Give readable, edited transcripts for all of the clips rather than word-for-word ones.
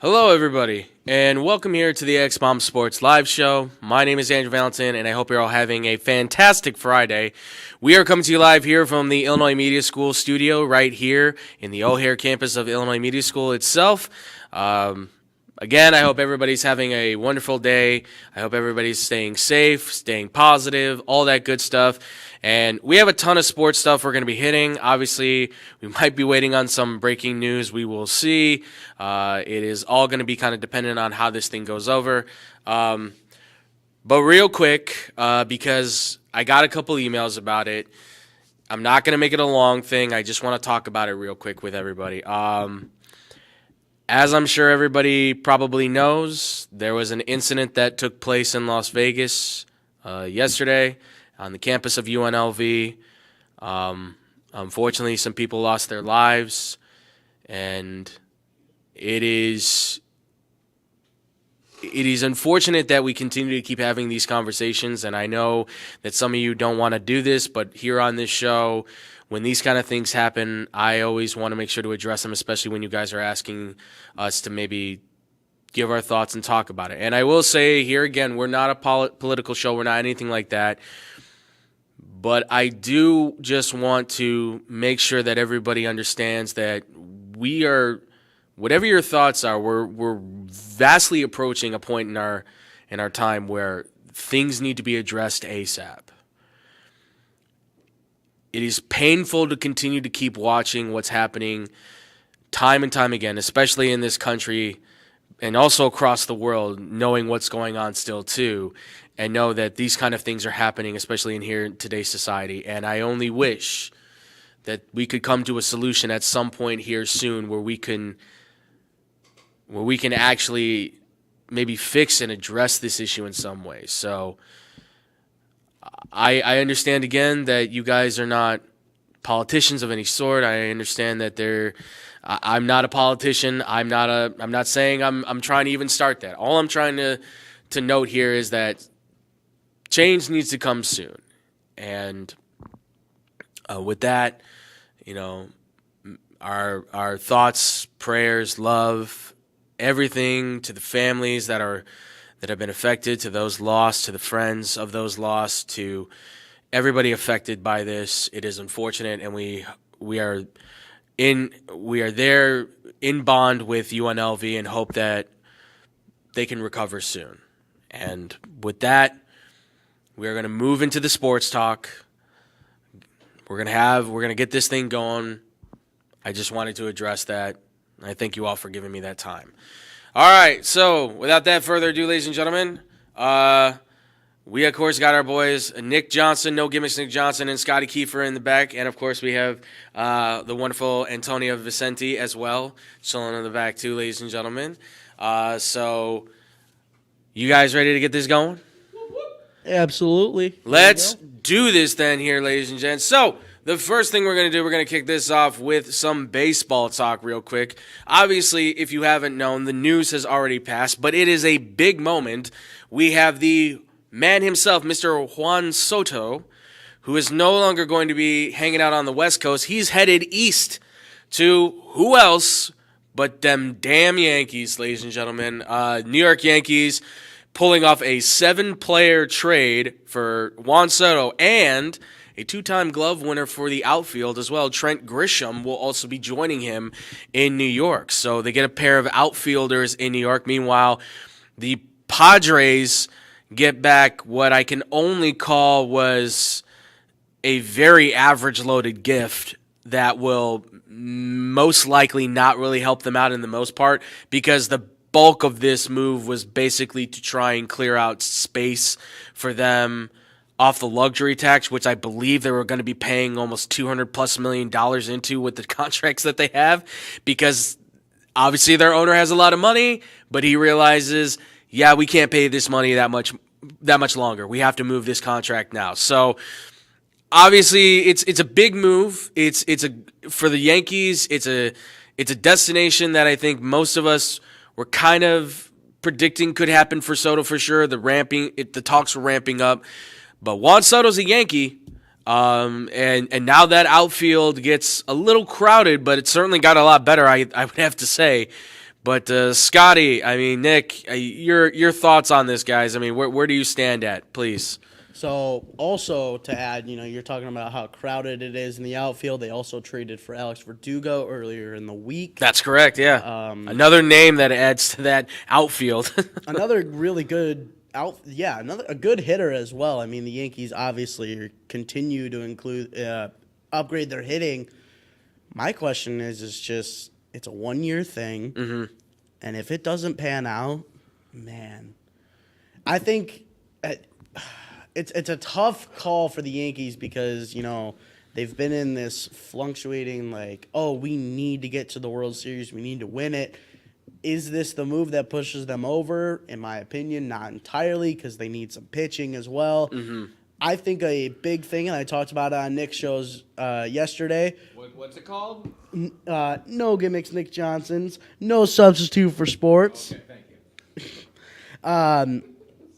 Hello, everybody, and welcome here to the X-Bomb Sports Live Show. My name is Andrew Valentin, and I hope you're all having a fantastic Friday. We are coming to you live here from the Illinois Media School studio right here in the O'Hare campus of Illinois Media School itself. Again, I hope everybody's having a wonderful day. I hope everybody's staying safe, staying positive, all that good stuff. And we have a ton of sports stuff we're going to be hitting. Obviously, we might be waiting on some breaking news. We will see. It is all going to be kind of dependent on how this thing goes over. But real quick, because I got a couple emails about it, I'm not going to make it a long thing. I just want to talk about it real quick with everybody. As I'm sure everybody probably knows, there was an incident that took place in Las Vegas yesterday on the campus of UNLV. Unfortunately, some people lost their lives, and it is unfortunate that we continue to keep having these conversations, and I know that some of you don't want to do this, but here on this show, when these kind of things happen, I always want to make sure to address them, especially when you guys are asking us to maybe give our thoughts and talk about it. And I will say here again, we're not a political show. We're not anything like that. But I do just want to make sure that everybody understands that we are, whatever your thoughts are, we're vastly approaching a point in our time where things need to be addressed ASAP. It is painful to continue to keep watching what's happening time and time again, especially in this country and also across the world, knowing what's going on still too, and know that these kind of things are happening, especially in here in today's society. And I only wish that we could come to a solution at some point here soon where we can actually maybe fix and address this issue in some way. So I understand again that you guys are not politicians of any sort. I understand that I'm not a politician. I'm not saying I'm trying to even start that. All I'm trying to note here is that change needs to come soon. And with that, our thoughts, prayers, love, everything to the families that have been affected, to those lost, to the friends of those lost, to everybody affected by this. It is unfortunate, and we are there in bond with UNLV and hope that they can recover soon. And with that, we are going to move into the sports talk. We're going to get this thing going. I just wanted to address that. I thank you all for giving me that time. All right, so without that further ado, ladies and gentlemen, we, of course, got our boys Nick Johnson, No Gimmicks Nick Johnson, and Scotty Kiefer in the back. And, of course, we have the wonderful Antonio Vicente as well, chilling in the back too, ladies and gentlemen. So you guys ready to get this going? Absolutely. Let's do this then here, ladies and gents. So the first thing we're going to do, we're going to kick this off with some baseball talk real quick. Obviously, if you haven't known, the news has already passed, but it is a big moment. We have the man himself, Mr. Juan Soto, who is no longer going to be hanging out on the West Coast. He's headed east to who else but them damn Yankees, ladies and gentlemen. New York Yankees pulling off a 7-player trade for Juan Soto and a 2-time glove winner for the outfield as well. Trent Grisham will also be joining him in New York. So they get a pair of outfielders in New York. Meanwhile, the Padres get back what I can only call was a very average loaded gift that will most likely not really help them out in the most part, because the bulk of this move was basically to try and clear out space for them off the luxury tax, which I believe they were going to be paying almost $200+ million into with the contracts that they have, because obviously their owner has a lot of money, but he realizes, yeah, we can't pay this money that much longer. We have to move this contract now. So obviously it's a big move. For the Yankees, it's a destination that I think most of us were kind of predicting could happen for Soto for sure. The talks were ramping up. But Juan Soto's a Yankee, and now that outfield gets a little crowded, but it certainly got a lot better, I would have to say. But Scotty, I mean, Nick, your thoughts on this, guys? I mean, where do you stand at, please? So, also to add, you're talking about how crowded it is in the outfield. They also traded for Alex Verdugo earlier in the week. That's correct, yeah. Another name that adds to that outfield. Another really good a good hitter as well. I mean, the Yankees obviously continue to upgrade their hitting. My question is just, it's a 1-year thing, and if it doesn't pan out, man, I think it's a tough call for the Yankees because they've been in this fluctuating we need to get to the World Series, we need to win it. Is this the move that pushes them over? In my opinion, not entirely, because they need some pitching as well. I think a big thing, and I talked about it on Nick's shows yesterday. What's it called? No gimmicks, Nick Johnson's. No substitute for sports. Okay, thank you.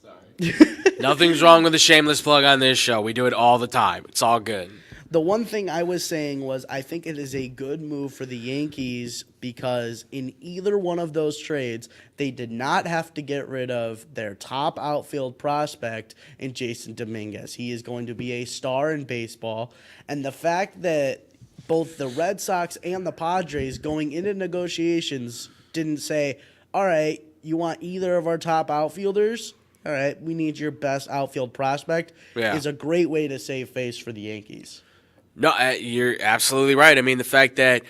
Sorry. Nothing's wrong with a shameless plug on this show. We do it all the time. It's all good. The one thing I was saying was I think it is a good move for the Yankees because in either one of those trades, they did not have to get rid of their top outfield prospect in Jason Dominguez. He is going to be a star in baseball. And the fact that both the Red Sox and the Padres going into negotiations didn't say, all right, you want either of our top outfielders? All right, we need your best outfield prospect is a great way to save face for the Yankees. No, you're absolutely right. I mean, the fact that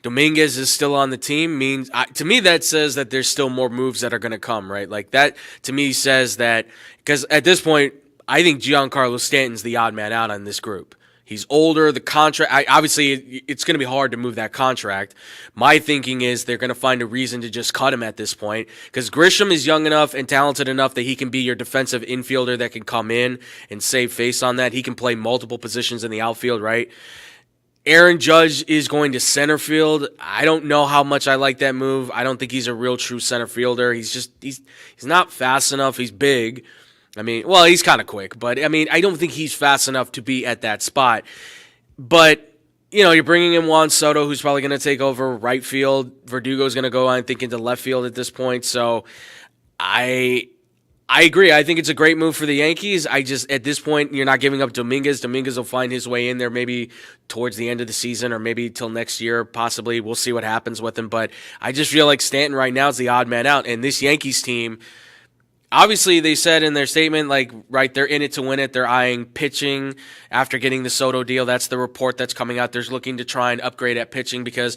Dominguez is still on the team means, to me, that says that there's still more moves that are going to come, right? Like that, to me, says that, because at this point, I think Giancarlo Stanton's the odd man out on this group. He's older. The contract, obviously, it's going to be hard to move that contract. My thinking is they're going to find a reason to just cut him at this point because Grisham is young enough and talented enough that he can be your defensive infielder that can come in and save face on that. He can play multiple positions in the outfield, right? Aaron Judge is going to center field. I don't know how much I like that move. I don't think he's a real true center fielder. He's not fast enough. He's big. I mean, well, he's kind of quick, but I mean, I don't think he's fast enough to be at that spot. But, you're bringing in Juan Soto, who's probably going to take over right field. Verdugo's going to go, I think, into left field at this point. So I agree. I think it's a great move for the Yankees. At this point, you're not giving up Dominguez. Dominguez will find his way in there maybe towards the end of the season or maybe till next year, possibly. We'll see what happens with him. But I just feel like Stanton right now is the odd man out. And this Yankees team, obviously, they said in their statement, they're in it to win it. They're eyeing pitching after getting the Soto deal. That's the report that's coming out. They're looking to try and upgrade at pitching because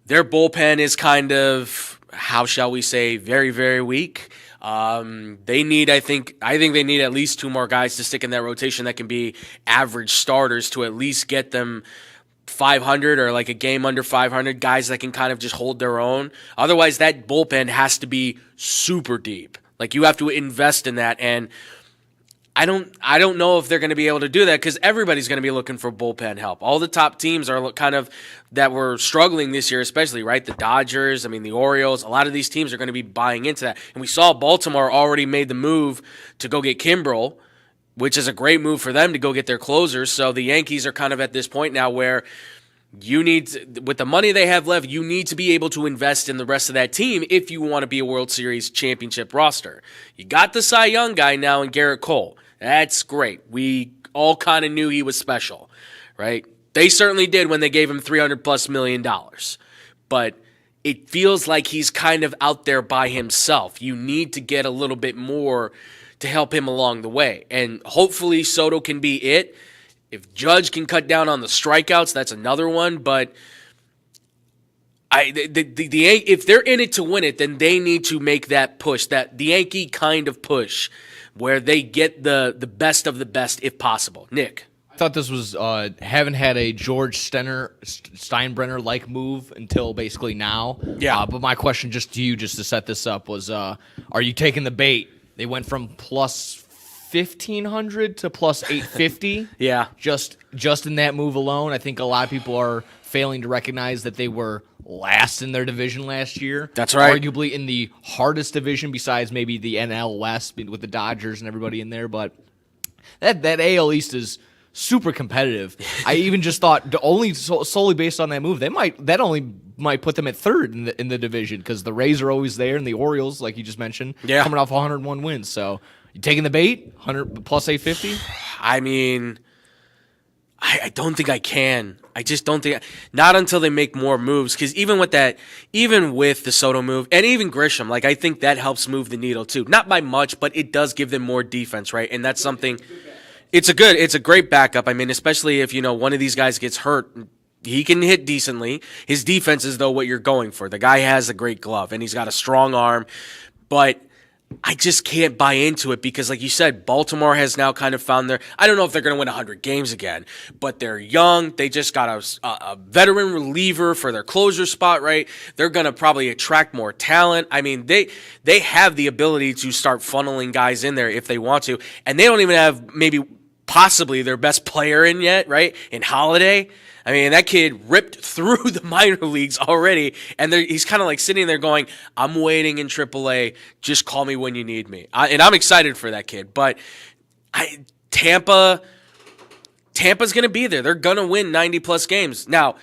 their bullpen is kind of, how shall we say, very, very weak. They need, I think they need at least 2 more guys to stick in that rotation that can be average starters to at least get them 500 or like a game under 500, guys that can kind of just hold their own. Otherwise, that bullpen has to be super deep. Like, you have to invest in that, and I don't know if they're going to be able to do that because everybody's going to be looking for bullpen help. All the top teams are kind of that were struggling this year, especially, right? The Dodgers, the Orioles, a lot of these teams are going to be buying into that. And we saw Baltimore already made the move to go get Kimbrel, which is a great move for them to go get their closers. So the Yankees are kind of at this point now where with the money they have left, you need to be able to invest in the rest of that team if you want to be a World Series championship roster. You got the Cy Young guy now in Garrett Cole. That's great. We all kind of knew he was special, right? They certainly did when they gave him $300+ million. But it feels like he's kind of out there by himself. You need to get a little bit more to help him along the way. And hopefully Soto can be it. If Judge can cut down on the strikeouts, that's another one. But if they're in it to win it, then they need to make that push, that the Yankee kind of push, where they get the best of the best if possible. Nick? I thought this was haven't had a George Steinbrenner-like move until basically now. Yeah. But my question just to you, just to set this up, was are you taking the bait? They went from plus 1,500 to plus 850. Yeah. Just in that move alone, I think a lot of people are failing to recognize that they were last in their division last year. That's right. Arguably in the hardest division besides maybe the NL West with the Dodgers and everybody in there. But that AL East is super competitive. I even just thought solely based on that move, that only might put them at third in the division because the Rays are always there and the Orioles, like you just mentioned, coming off 101 wins. So you taking the bait? 100 plus 850? I mean, I don't think I can. I just don't think not until they make more moves. Because even with the Soto move and even Grisham, like I think that helps move the needle too. Not by much, but it does give them more defense, right? And that's something. It's a great backup. I mean, especially if one of these guys gets hurt, he can hit decently. His defense is though what you're going for. The guy has a great glove and he's got a strong arm, but I just can't buy into it because, like you said, Baltimore has now kind of found I don't know if they're going to win 100 games again, but they're young. They just got a veteran reliever for their closer spot, right? They're going to probably attract more talent. I mean, they have the ability to start funneling guys in there if they want to, and they don't even have maybe possibly their best player in yet, right? In Holiday. I mean, that kid ripped through the minor leagues already, and he's kind of like sitting there going, I'm waiting in AAA. Just call me when you need me. And I'm excited for that kid. But Tampa's going to be there. They're going to win 90-plus games. Now,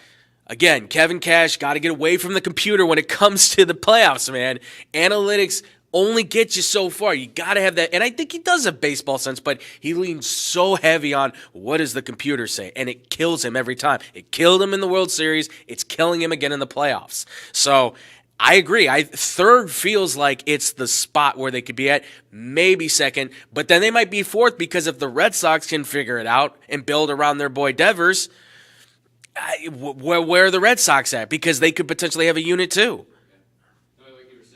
again, Kevin Cash got to get away from the computer when it comes to the playoffs, man. Analytics only gets you so far. You got to have that. And I think he does have baseball sense, but he leans so heavy on what does the computer say, and it kills him every time. It killed him in the World Series. It's killing him again in the playoffs. So I agree. Third feels like it's the spot where they could be at, maybe second, but then they might be fourth because if the Red Sox can figure it out and build around their boy Devers, where are the Red Sox at? Because they could potentially have a unit too.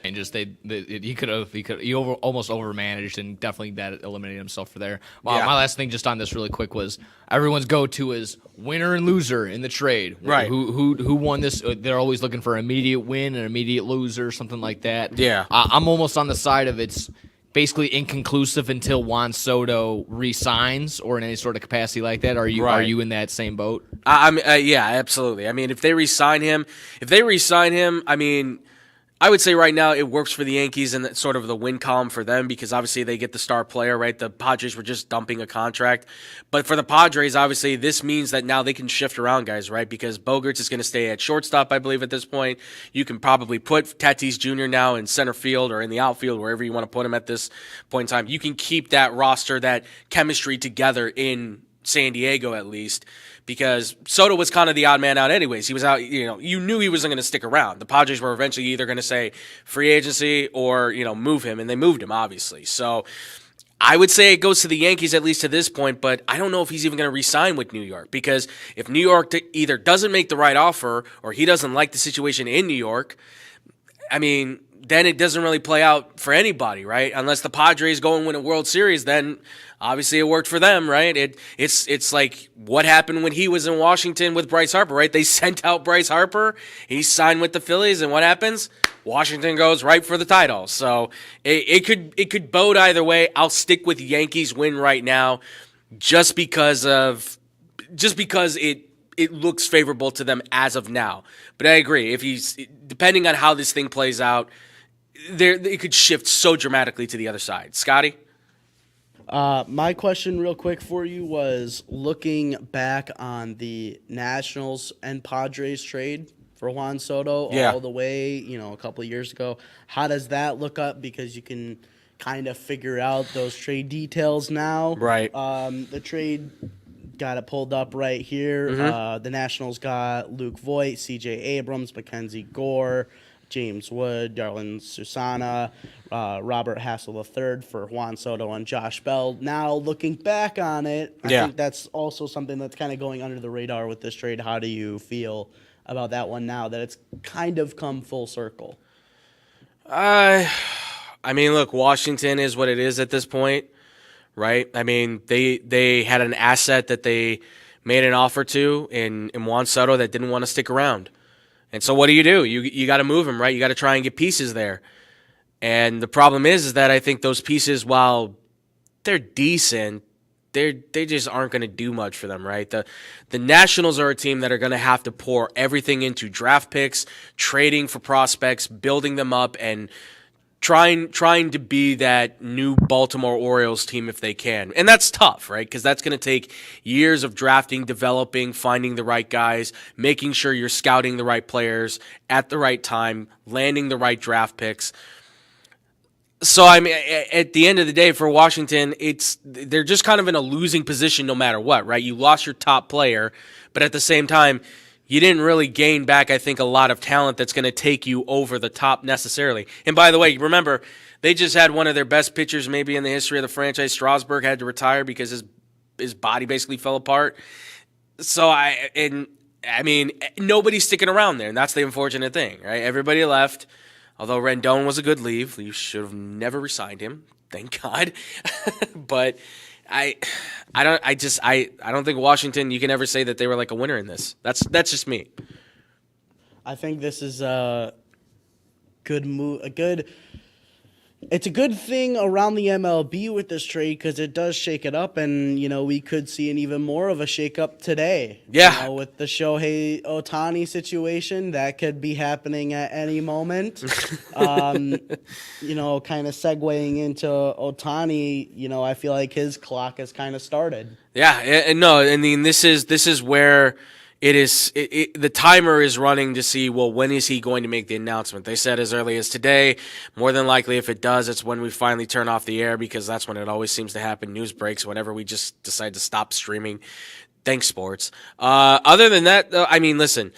And just he almost overmanaged and definitely that eliminated himself for there. My last thing just on this really quick was everyone's go-to is winner and loser in the trade. Right. Who won this? They're always looking for an immediate win, an immediate loser, something like that. Yeah. I'm almost on the side of it's basically inconclusive until Juan Soto re-signs or in any sort of capacity like that. Are you in that same boat? Yeah, absolutely. I mean, if they re-sign him, I mean, I would say right now it works for the Yankees and sort of the win column for them because obviously they get the star player, right? The Padres were just dumping a contract. But for the Padres, obviously this means that now they can shift around guys, right? Because Bogaerts is going to stay at shortstop, I believe, at this point. You can probably put Tatis Jr. now in center field or in the outfield, wherever you want to put him at this point in time. You can keep that roster, that chemistry together in San Diego at least, because Soto was kind of the odd man out anyways. He was out, you knew he wasn't going to stick around. The Padres were eventually either going to say free agency or, move him, and they moved him, obviously. So I would say it goes to the Yankees at least to this point, but I don't know if he's even going to re-sign with New York, because if New York either doesn't make the right offer or he doesn't like the situation in New York, I mean, then it doesn't really play out for anybody, right? Unless the Padres go and win a World Series, then obviously it worked for them, right? It's like what happened when he was in Washington with Bryce Harper, right? They sent out Bryce Harper, he signed with the Phillies, and what happens? Washington goes right for the title. So it could bode either way. I'll stick with Yankees win right now, just because it looks favorable to them as of now. But I agree, if he's depending on how this thing plays out, it could shift so dramatically to the other side. Scotty? My question real quick for you was looking back on the Nationals and Padres trade for Juan Soto all the way, a couple of years ago. How does that look up? Because you can kind of figure out those trade details now. Right. The trade got it pulled up right here. Mm-hmm. The Nationals got Luke Voit, C.J. Abrams, Mackenzie Gore, James Wood, Darlin Susana, Robert Hassel III for Juan Soto and Josh Bell. Now, looking back on it, I think that's also something that's kind of going under the radar with this trade. How do you feel about that one now that it's kind of come full circle? I mean, look, Washington is what it is at this point, right? I mean, they had an asset that they made an offer to in Juan Soto that didn't want to stick around. And so what do? You got to move him, right? You got to try and get pieces there. And the problem is that I think those pieces, while they're decent, they just aren't going to do much for them, right? The Nationals are a team that are going to have to pour everything into draft picks, trading for prospects, building them up, and trying to be that new Baltimore Orioles team if they can. And that's tough, right? Because that's going to take years of drafting, developing, finding the right guys, making sure you're scouting the right players at the right time, landing the right draft picks. So, I mean, at the end of the day, for Washington, they're just kind of in a losing position no matter what, right? You lost your top player, but at the same time, you didn't really gain back, I think, a lot of talent that's going to take you over the top necessarily. And by the way, remember, they just had one of their best pitchers maybe in the history of the franchise. Strasburg had to retire because his body basically fell apart. So, I mean, nobody's sticking around there, and that's the unfortunate thing, right? Everybody left. Although Rendon was a good leave, you should have never re-signed him. Thank God. But I don't think Washington, you can ever say that they were like a winner in this. That's just me. I think this is a good move. It's a good thing around the MLB with this trade because it does shake it up, and we could see an even more of a shake-up today. Yeah, with the Shohei Ohtani situation that could be happening at any moment. Kind of segueing into Ohtani. I feel like his clock has kind of started. Yeah, and no, I mean this is where. The timer is running to see, well, when is he going to make the announcement? They said as early as today. More than likely, if it does, it's when we finally turn off the air because that's when it always seems to happen. News breaks whenever we just decide to stop streaming. Thanks, sports. Other than that, though, I mean, listen,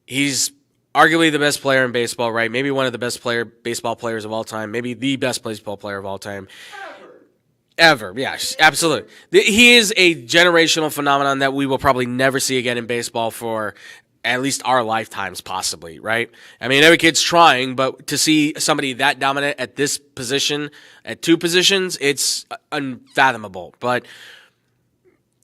he's arguably the best player in baseball, right? Maybe one of the best baseball players of all time. Maybe the best baseball player of all time. Ever, yes, absolutely. He is a generational phenomenon that we will probably never see again in baseball for at least our lifetimes, possibly, right? I mean, every kid's trying, but to see somebody that dominant at this position, at two positions, it's unfathomable. But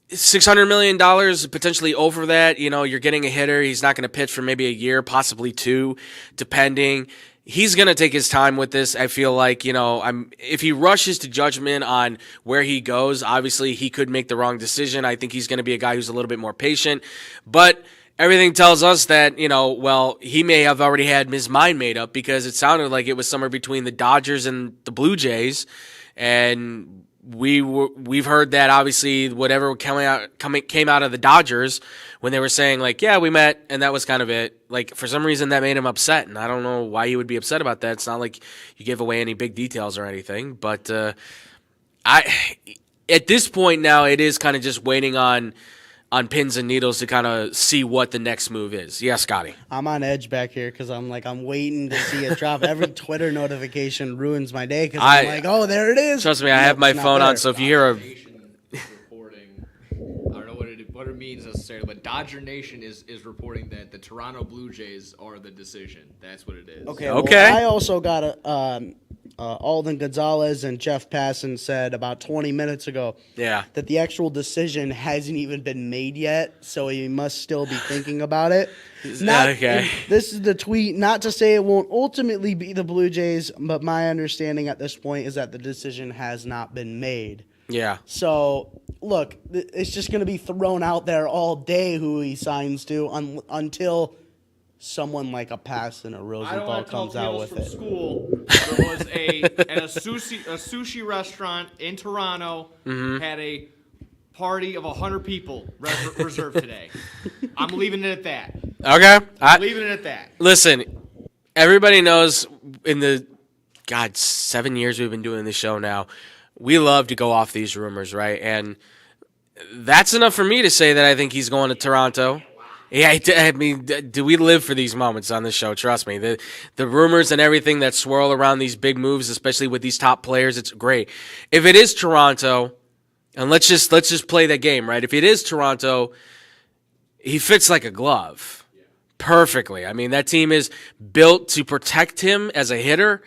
$600 million, potentially over that, you're getting a hitter. He's not going to pitch for maybe a year, possibly two, depending. He's going to take his time with this. I feel like, if he rushes to judgment on where he goes, obviously he could make the wrong decision. I think he's going to be a guy who's a little bit more patient. But everything tells us that, he may have already had his mind made up because it sounded like it was somewhere between the Dodgers and the Blue Jays. And we've heard that obviously whatever came out of the Dodgers when they were saying like, yeah, we met and that was kind of it. Like for some reason that made him upset, and I don't know why he would be upset about that. It's not like you gave away any big details or anything, but at this point now it is kind of just waiting on pins and needles to kind of see what the next move is. Yeah, Scotty. I'm on edge back here because I'm waiting to see it drop. Every Twitter notification ruins my day because I'm like, oh, there it is. Trust me, I have my phone on, so if you hear reporting, I don't know what it means necessarily, but Dodger Nation is reporting that the Toronto Blue Jays are the decision. That's what it is. Okay. Well, I also got Alden Gonzalez and Jeff Passan said about 20 minutes ago that the actual decision hasn't even been made yet, so he must still be thinking about it. Okay. This is the tweet, not to say it won't ultimately be the Blue Jays, but my understanding at this point is that the decision has not been made. Yeah. So, look, it's just going to be thrown out there all day who he signs to until someone like a Passan or Rosenthal comes out with it. School, there was a sushi restaurant in Toronto had a party of 100 people reserved today. I'm leaving it at that. Okay. I'm leaving it at that. Listen, everybody knows in the 7 years we've been doing this show now, we love to go off these rumors, right? And that's enough for me to say that I think he's going to Toronto. Yeah, I mean, do we live for these moments on this show? Trust me. The rumors and everything that swirl around these big moves, especially with these top players, it's great. If it is Toronto, and let's just play that game, right? If it is Toronto, he fits like a glove perfectly. I mean, that team is built to protect him as a hitter.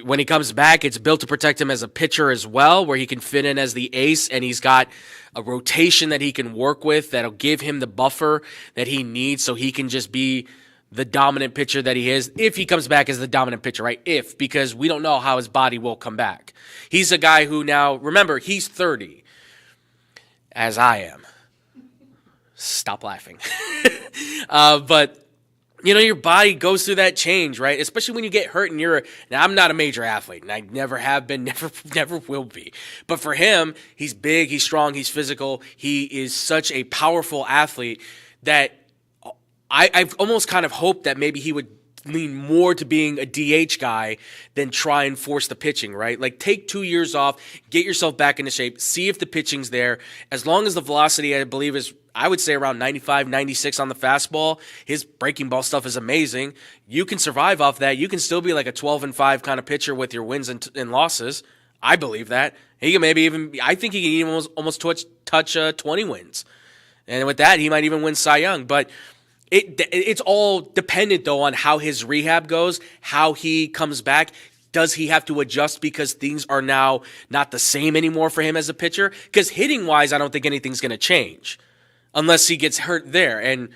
When he comes back, it's built to protect him as a pitcher as well, where he can fit in as the ace, and he's got a rotation that he can work with that'll give him the buffer that he needs so he can just be the dominant pitcher that he is if he comes back as the dominant pitcher, right? Because we don't know how his body will come back. He's a guy who now, remember, he's 30, as I am. Stop laughing. But your body goes through that change, right? Especially when you get hurt and now I'm not a major athlete and I never have been, never will be. But for him, he's big, he's strong, he's physical. He is such a powerful athlete that I've almost kind of hoped that maybe he would lean more to being a DH guy than try and force the pitching, right? Like take 2 years off, get yourself back into shape, see if the pitching's there. As long as the velocity, I believe, is, I would say, around 95, 96 on the fastball, his breaking ball stuff is amazing. You can survive off that. You can still be like a 12-5 kind of pitcher with your wins and losses. I believe that. He can maybe even, I think he can even almost touch 20 wins. And with that, he might even win Cy Young. But it's all dependent, though, on how his rehab goes, how he comes back. Does he have to adjust because things are now not the same anymore for him as a pitcher? Because hitting-wise, I don't think anything's going to change unless he gets hurt there. And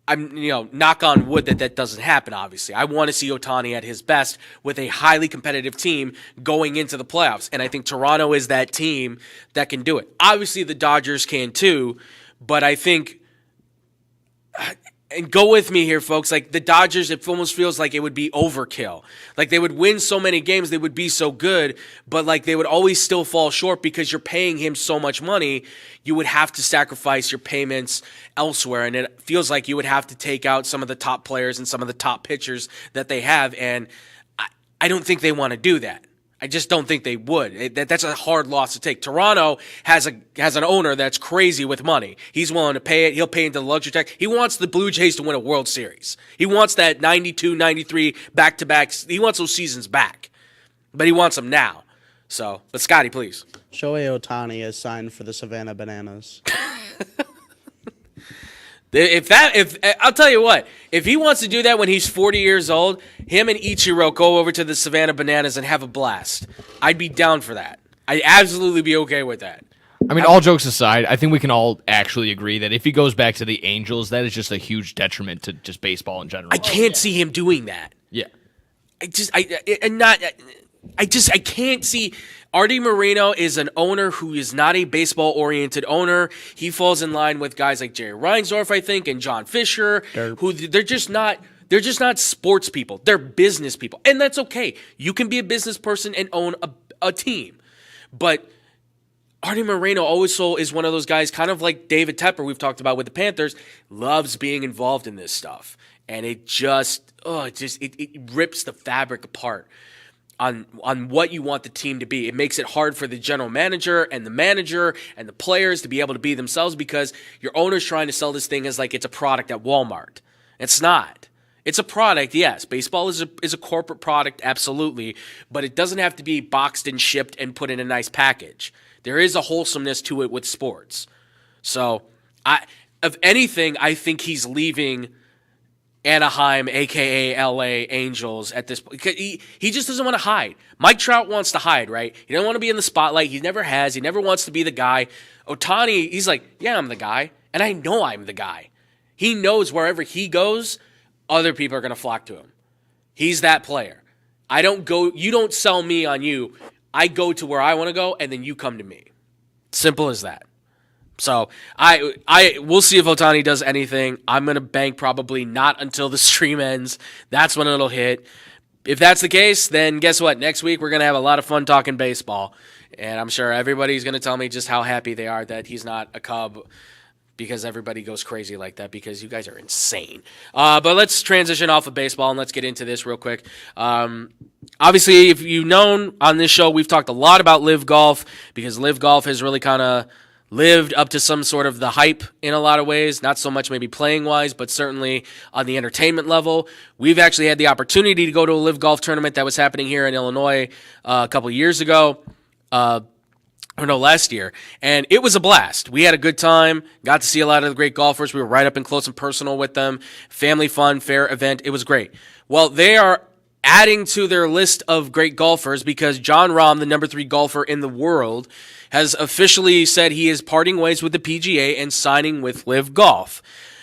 I'm, knock on wood that doesn't happen, obviously. I want to see Ohtani at his best with a highly competitive team going into the playoffs. And I think Toronto is that team that can do it. Obviously, the Dodgers can too, but I think... And go with me here, folks. Like the Dodgers, it almost feels like it would be overkill. Like they would win so many games, they would be so good, but like they would always still fall short because you're paying him so much money. You would have to sacrifice your payments elsewhere, and it feels like you would have to take out some of the top players and some of the top pitchers that they have, and I don't think they want to do that. I just don't think they would. That's a hard loss to take. Toronto has an owner that's crazy with money. He's willing to pay it. He'll pay into the luxury tax. He wants the Blue Jays to win a World Series. He wants that 92, 93 back-to-backs. He wants those seasons back. But he wants them now. So, but Scotty, please. Shohei Ohtani is signed for the Savannah Bananas. If I'll tell you what, if he wants to do that when he's 40 years old, him and Ichiro go over to the Savannah Bananas and have a blast. I'd be down for that. I'd absolutely be okay with that. I mean, all jokes aside, I think we can all actually agree that if he goes back to the Angels, that is just a huge detriment to just baseball in general. I can't see him doing that. Yeah. I can't see. Artie Moreno is an owner who is not a baseball-oriented owner. He falls in line with guys like Jerry Reinsdorf, I think, and John Fisher, who they're just not sports people. They're business people, and that's okay. You can be a business person and own a team, but Artie Moreno also is one of those guys, kind of like David Tepper we've talked about with the Panthers, loves being involved in this stuff, and it rips the fabric apart on what you want the team to be. It makes it hard for the general manager and the players to be able to be themselves because your owner's trying to sell this thing as like it's a product at Walmart. It's not. It's a product, yes. Baseball is a corporate product, absolutely, but it doesn't have to be boxed and shipped and put in a nice package. There is a wholesomeness to it with sports. So, if anything, I think he's leaving Anaheim, a.k.a. L.A. Angels at this point. He just doesn't want to hide. Mike Trout wants to hide, right? He doesn't want to be in the spotlight. He never has. He never wants to be the guy. Ohtani, he's like, yeah, I'm the guy, and I know I'm the guy. He knows wherever he goes, other people are going to flock to him. He's that player. You don't sell me on you. I go to where I want to go, and then you come to me. Simple as that. So we'll see if Ohtani does anything. I'm going to bank probably not until the stream ends. That's when it'll hit. If that's the case, then guess what? Next week we're going to have a lot of fun talking baseball. And I'm sure everybody's going to tell me just how happy they are that he's not a Cub because everybody goes crazy like that because you guys are insane. But let's transition off of baseball and let's get into this real quick. Obviously, if you've known on this show, we've talked a lot about Live Golf because Live Golf has really kind of lived up to some sort of the hype in a lot of ways, not so much maybe playing-wise, but certainly on the entertainment level. We've actually had the opportunity to go to a Live Golf tournament that was happening here in Illinois a couple years ago, last year, and it was a blast. We had a good time, got to see a lot of the great golfers. We were right up and close and personal with them. Family fun, fair event. It was great. Well, they are adding to their list of great golfers because Jon Rahm, the number 3 golfer in the world, has officially said he is parting ways with the PGA and signing with Live Golf.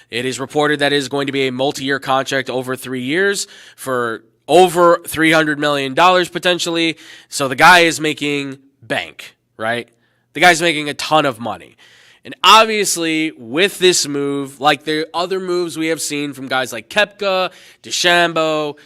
It is reported that it is going to be a multi-year contract over 3 years for over $300 million potentially. So the guy is making bank, right? The guy's making a ton of money. And obviously, with this move, like the other moves we have seen from guys like Koepka, DeChambeau,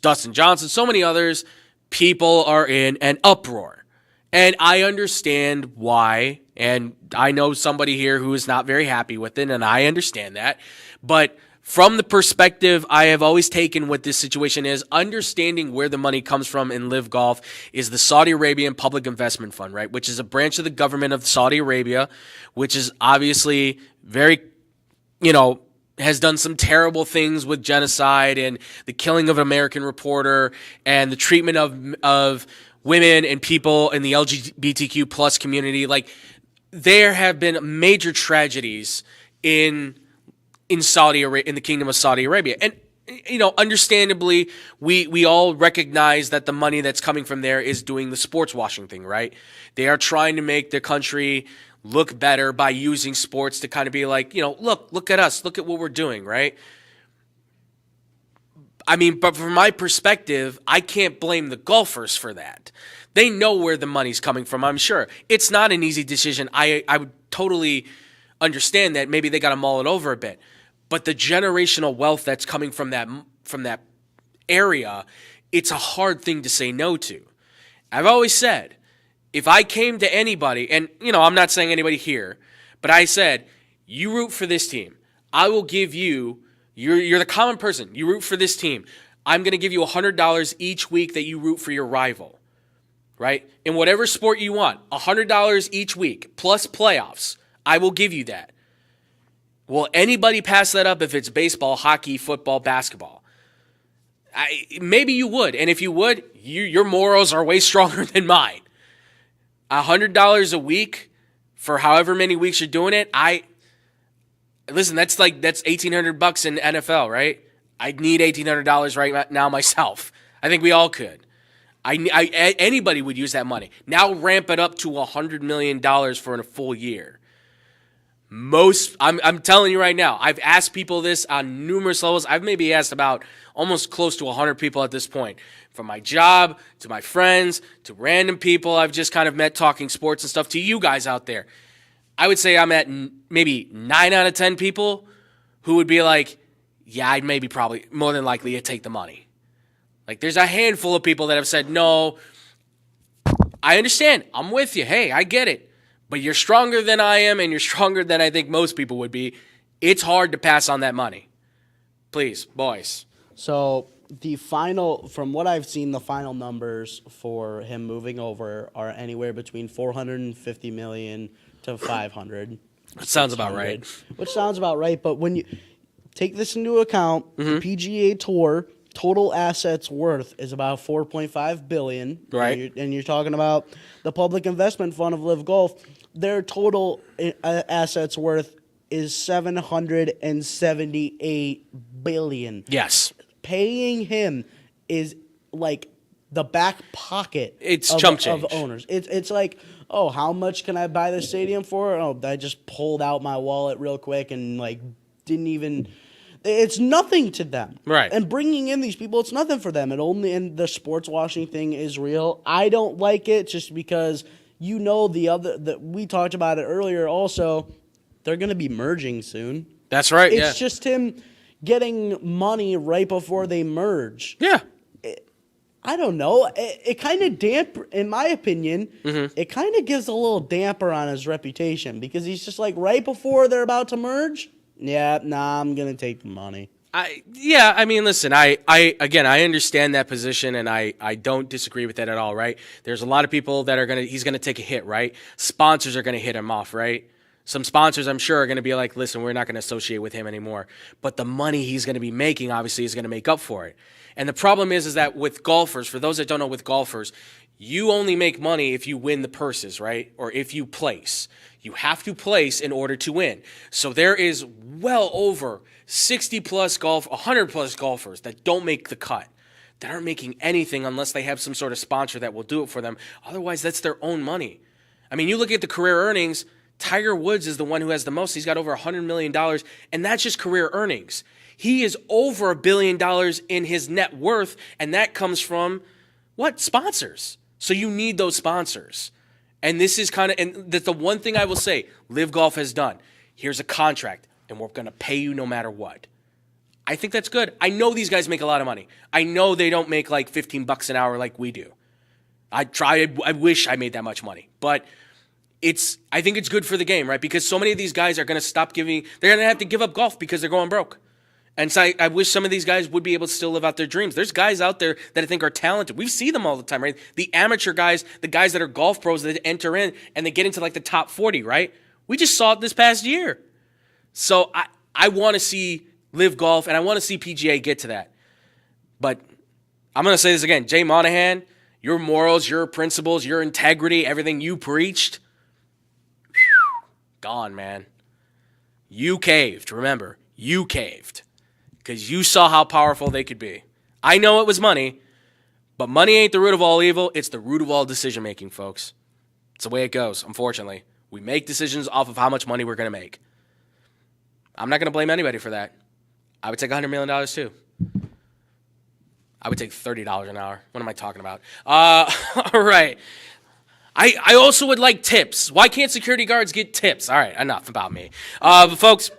Dustin Johnson, so many others, people are in an uproar. And I understand why, and I know somebody here who is not very happy with it, and I understand that. But from the perspective I have always taken what this situation is, understanding where the money comes from in Live Golf is the Saudi Arabian Public Investment Fund, right? Which is a branch of the government of Saudi Arabia, which is obviously very, has done some terrible things with genocide and the killing of an American reporter and the treatment of women and people in the LGBTQ plus community. Like, there have been major tragedies in Saudi Arabia, in the Kingdom of Saudi Arabia. And, understandably, we all recognize that the money that's coming from there is doing the sports washing thing, right? They are trying to make their country look better by using sports to kind of be like, look at us, look at what we're doing, right? I mean, but from my perspective, I can't blame the golfers for that. They know where the money's coming from, I'm sure. It's not an easy decision. I would totally understand that maybe they got to mull it over a bit. But the generational wealth that's coming from that area, it's a hard thing to say no to. I've always said, if I came to anybody, and I'm not saying anybody here, but I said, you root for this team. I will give you, you're the common person, you root for this team. I'm going to give you $100 each week that you root for your rival, right? In whatever sport you want, $100 each week, plus playoffs. I will give you that. Will anybody pass that up if it's baseball, hockey, football, basketball? Maybe you would. And if you would, your morals are way stronger than mine. $100 a week for however many weeks you're doing it, listen, that's $1,800 in NFL, right? I need $1,800 right now myself. I think we all could. Anybody would use that money. Now ramp it up to $100 million for a full year. I'm telling you right now, I've asked people this on numerous levels. I've maybe asked about almost close to 100 people at this point. From my job, to my friends, to random people I've just kind of met talking sports and stuff, to you guys out there. I would say I'm at maybe 9 out of 10 people who would be like, yeah, I'd maybe probably more than likely take the money. Like, there's a handful of people that have said, no, I understand. I'm with you. Hey, I get it. But you're stronger than I am, and you're stronger than I think most people would be. It's hard to pass on that money. Please, boys. So from what I've seen, the final numbers for him moving over are anywhere between 450 million to 500. That sounds about right. Which sounds about right, but when you take this into account, the PGA Tour total assets worth is about $4.5 billion. Right. And you're talking about the Public Investment Fund of Live Golf. Their total assets worth is $778 billion. Yes. Paying him is like the back pocket. It's chump change of owners. It's like, oh, how much can I buy the stadium for? Oh, I just pulled out my wallet real quick and didn't even. It's nothing to them. Right. And bringing in these people, it's nothing for them. And the sports washing thing is real. I don't like it just because we talked about it earlier also, they're going to be merging soon. That's right, It's just him getting money right before they merge. Yeah. I don't know. It kind of in my opinion, it kind of gives a little damper on his reputation because he's just like right before they're about to merge. Yeah, I'm going to take the money. I mean, listen, I understand that position, and I don't disagree with that at all, right? There's a lot of people that he's going to take a hit, right? Sponsors are going to hit him off, right? Some sponsors, I'm sure, are going to be like, listen, we're not going to associate with him anymore. But the money he's going to be making, obviously, is going to make up for it. And the problem is that with golfers, for those that don't know, with golfers, you only make money if you win the purses, right? Or if you place. You have to place in order to win. So there is well over 60-plus 100-plus golfers that don't make the cut, that aren't making anything unless they have some sort of sponsor that will do it for them. Otherwise, that's their own money. I mean, you look at the career earnings, Tiger Woods is the one who has the most. He's got over $100 million, and that's just career earnings. He is over $1 billion in his net worth, and that comes from, what? Sponsors. So you need those sponsors. And this is and that's the one thing I will say Live Golf has done. Here's a contract, and we're going to pay you no matter what. I think that's good. I know these guys make a lot of money. I know they don't make like $15 an hour like we do. I wish I made that much money. But I think it's good for the game, right? Because so many of these guys are going to they're going to have to give up golf because they're going broke. And so I wish some of these guys would be able to still live out their dreams. There's guys out there that I think are talented. We see them all the time, right? The amateur guys, the guys that are golf pros that enter in and they get into like the top 40, right? We just saw it this past year. So I want to see Live Golf, and I want to see PGA get to that. But I'm going to say this again. Jay Monahan, your morals, your principles, your integrity, everything you preached, gone, man. You caved. Remember, you caved. Because you saw how powerful they could be. I know it was money, but money ain't the root of all evil. It's the root of all decision-making, folks. It's the way it goes, unfortunately. We make decisions off of how much money we're going to make. I'm not going to blame anybody for that. I would take $100 million too. I would take $30 an hour. What am I talking about? All right. I also would like tips. Why can't security guards get tips? All right, enough about me. But folks,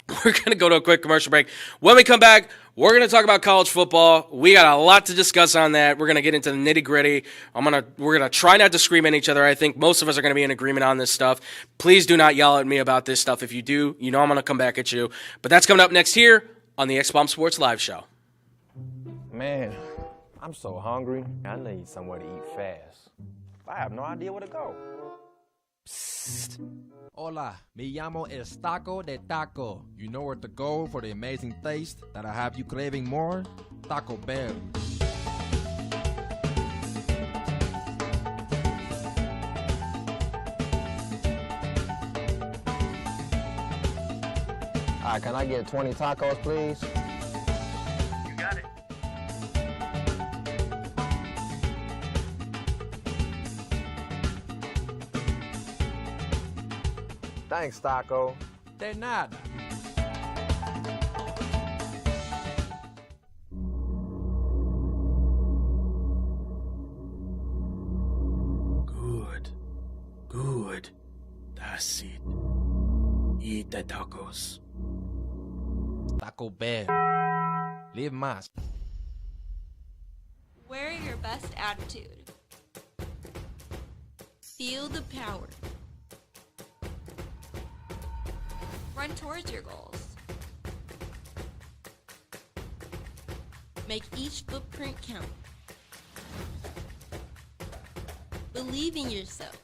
we're going to go to a quick commercial break. When we come back, we're going to talk about college football. We got a lot to discuss on that. We're going to get into the nitty-gritty. We're going to try not to scream at each other. I think most of us are going to be in agreement on this stuff. Please do not yell at me about this stuff. If you do, you know I'm going to come back at you. But that's coming up next here on the X-Bomb Sports Live Show. Man, I'm so hungry. I need somewhere to eat fast. I have no idea where to go. Psst. Hola, me llamo Es Taco de Taco. You know where to go for the amazing taste that'll have you craving more? Taco Bell. All right, can I get 20 tacos, please? You got it. Thanks, Taco. De nada. Good. That's it. Eat the tacos. Taco Bell. Live más. Wear your best attitude. Feel the power. Run towards your goals. Make each footprint count. Believe in yourself.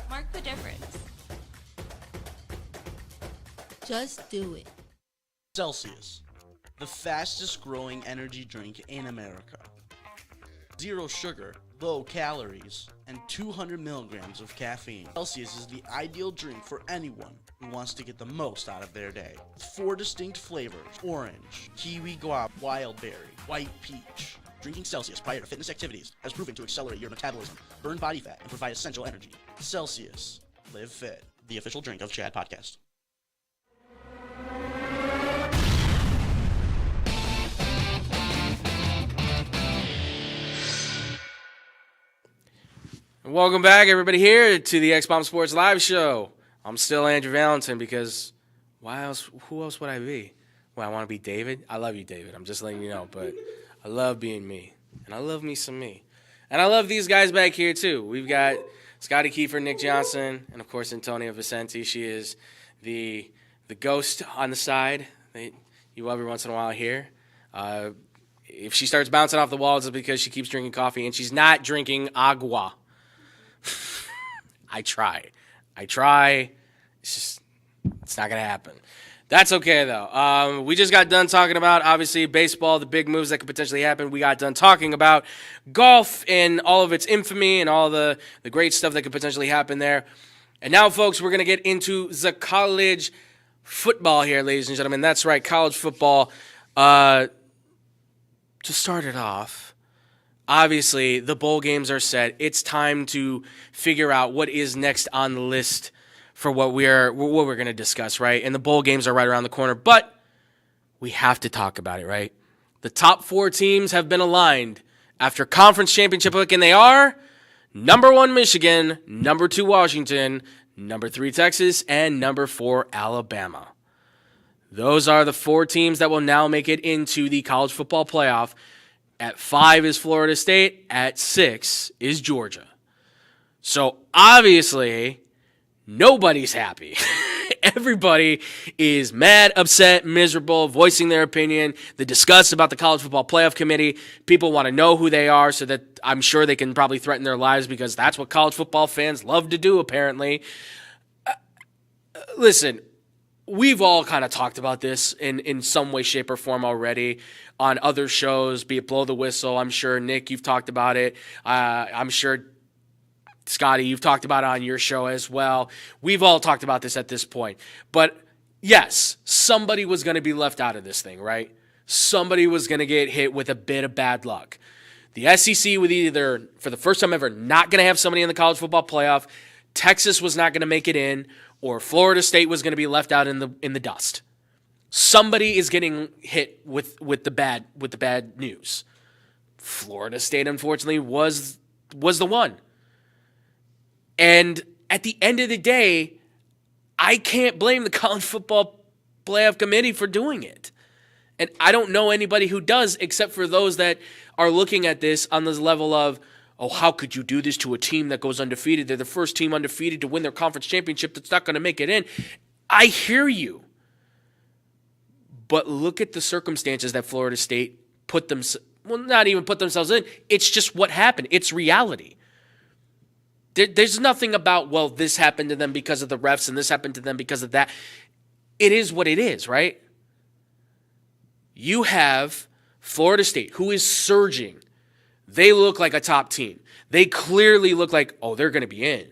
Mark the difference. Just do it. Celsius, the fastest growing energy drink in America. 0 sugar, low calories, and 200 milligrams of caffeine. Celsius is the ideal drink for anyone who wants to get the most out of their day. 4 distinct flavors: orange, kiwi guava, wild berry, white peach. Drinking Celsius prior to fitness activities has proven to accelerate your metabolism, burn body fat, and provide essential energy. Celsius. Live fit. The official drink of Chad Podcast. Welcome back, everybody, here to the X-Bomb Sports Live Show. I'm still Andrew Valentin because who else would I be? Well, I want to be David. I love you, David. I'm just letting you know, but I love being me, and I love me some me. And I love these guys back here, too. We've got Scotty Kiefer, Nick Johnson, and, of course, Antonia Vicente. She is the ghost on the side that you every once in a while hear. If she starts bouncing off the walls, it's because she keeps drinking coffee, and she's not drinking agua. I try. It's not going to happen. That's okay, though. We just got done talking about, obviously, baseball, the big moves that could potentially happen. We got done talking about golf and all of its infamy and all the great stuff that could potentially happen there. And now, folks, we're going to get into the college football here, ladies and gentlemen. That's right, college football. To start it off, obviously, the bowl games are set. It's time to figure out what is next on the list for what we're going to discuss, right? And the bowl games are right around the corner, but we have to talk about it, right? The top 4 teams have been aligned after conference championship week, and they are number 1 Michigan, number 2 Washington, number 3 Texas, and number 4 Alabama. Those are the 4 teams that will now make it into the college football playoff. At 5 is Florida State. At 6 is Georgia. So obviously, nobody's happy. Everybody is mad, upset, miserable, voicing their opinion. The disgust about the College Football Playoff Committee. People want to know who they are so that I'm sure they can probably threaten their lives because that's what college football fans love to do, apparently. Listen, we've all kind of talked about this in some way, shape, or form already on other shows, be it Blow the Whistle. I'm sure, Nick, you've talked about it. I'm sure, Scotty, you've talked about it on your show as well. We've all talked about this at this point. But yes, somebody was going to be left out of this thing, right? Somebody was going to get hit with a bit of bad luck. The SEC was either, for the first time ever, not going to have somebody in the college football playoff. Texas was not going to make it in, or Florida State was going to be left out in the dust. Somebody is getting hit with the bad news. Florida State, unfortunately, was the one. And at the end of the day, I can't blame the College Football Playoff Committee for doing it. And I don't know anybody who does, except for those that are looking at this on this level of, oh, how could you do this to a team that goes undefeated? They're the first team undefeated to win their conference championship that's not going to make it in. I hear you. But look at the circumstances that Florida State not even put themselves in. It's just what happened. It's reality. There's nothing about, well, this happened to them because of the refs and this happened to them because of that. It is what it is, right? You have Florida State, who is surging. They look like a top team. They clearly look like, oh, they're going to be in.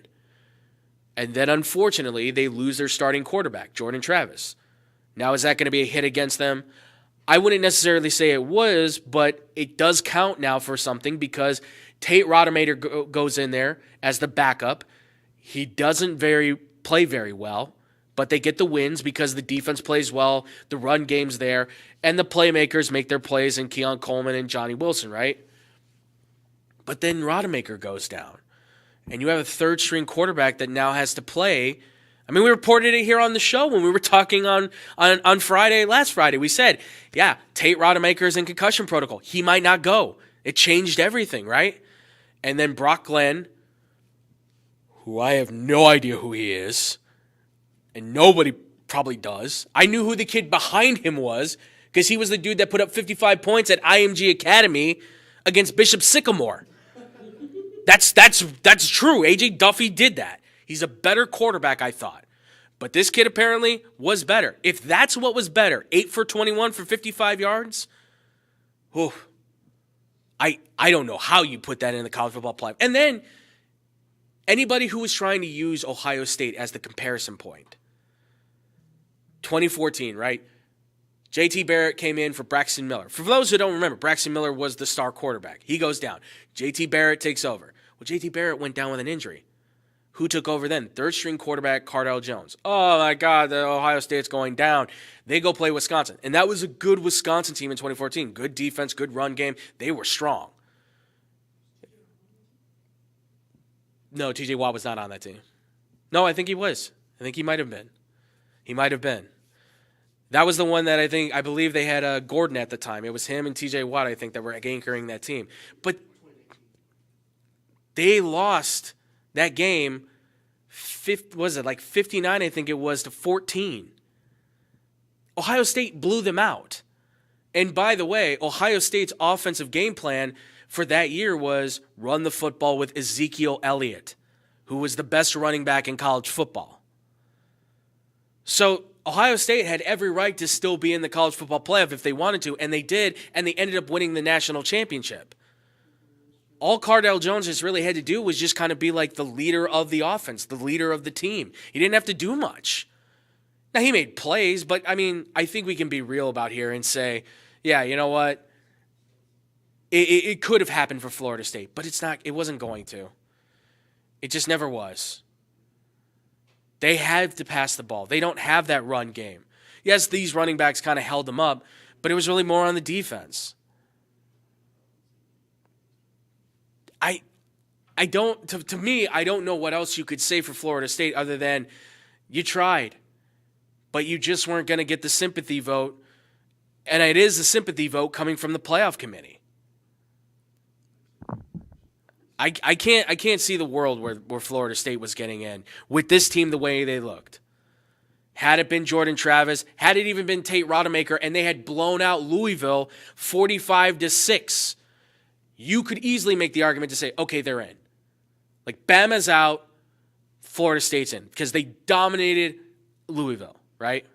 And then, unfortunately, they lose their starting quarterback, Jordan Travis. Now, is that going to be a hit against them? I wouldn't necessarily say it was, but it does count now for something because Tate Rodemaker goes in there as the backup. He doesn't play very well, but they get the wins because the defense plays well, the run game's there, and the playmakers make their plays in Keon Coleman and Johnny Wilson, right? But then Rodemaker goes down, and you have a third-string quarterback that now has to play. I mean, we reported it here on the show when we were talking on Friday, last Friday. We said, yeah, Tate Rodemaker is in concussion protocol. He might not go. It changed everything, right? And then Brock Glenn, who I have no idea who he is, and nobody probably does. I knew who the kid behind him was because he was the dude that put up 55 points at IMG Academy against Bishop Sycamore. That's true. AJ Duffy did that. He's a better quarterback, I thought. But this kid apparently was better. If that's what was better, 8 for 21 for 55 yards, whew, I don't know how you put that in the college football playoff. And then anybody who was trying to use Ohio State as the comparison point. 2014, right? JT Barrett came in for Braxton Miller. For those who don't remember, Braxton Miller was the star quarterback. He goes down. JT Barrett takes over. Well, JT Barrett went down with an injury. Who took over then? Third-string quarterback Cardell Jones. Oh, my God, the Ohio State's going down. They go play Wisconsin. And that was a good Wisconsin team in 2014. Good defense, good run game. They were strong. No, TJ Watt was not on that team. No, I think he was. I think he might have been. He might have been. That was the one that I believe they had Gordon at the time. It was him and TJ Watt, I think, that were anchoring that team. But they lost that game, was it like 59, I think it was, to 14. Ohio State blew them out. And by the way, Ohio State's offensive game plan for that year was run the football with Ezekiel Elliott, who was the best running back in college football. So Ohio State had every right to still be in the college football playoff if they wanted to, and they did, and they ended up winning the national championship. All Cardell Jones just really had to do was just kind of be like the leader of the offense, the leader of the team. He didn't have to do much. Now, he made plays, but, I mean, I think we can be real about here and say, yeah, you know what? It could have happened for Florida State, but it wasn't going to. It just never was. They had to pass the ball. They don't have that run game. Yes, these running backs kind of held them up, but it was really more on the defense. I don't, to me, I don't know what else you could say for Florida State other than you tried, but you just weren't going to get the sympathy vote. And it is a sympathy vote coming from the playoff committee. I can't see the world where Florida State was getting in with this team the way they looked. Had it been Jordan Travis, had it even been Tate Rodemaker, and they had blown out Louisville 45-6, you could easily make the argument to say, okay, they're in. Like, Bama's out, Florida State's in, because they dominated Louisville, right?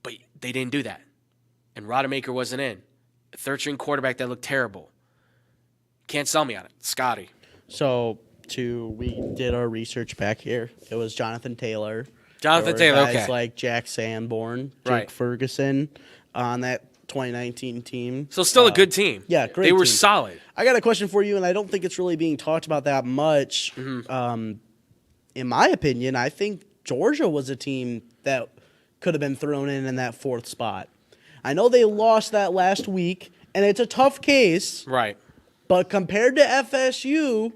But they didn't do that. And Rodemaker wasn't in. A third-string quarterback that looked terrible. Can't sell me on it. Scotty. So we did our research back here. It was Jonathan Taylor. Jonathan There were Taylor, guys okay. like Jack Sanborn, Jake Right. Ferguson on that 2019 team. So still a good team. yeah, great They were team. solid. I got a question for you, and I don't think it's really being talked about that much. Mm-hmm. In my opinion, I think Georgia was a team that could have been thrown in that fourth spot. I know they lost that last week, and it's a tough case. Right. But compared to FSU,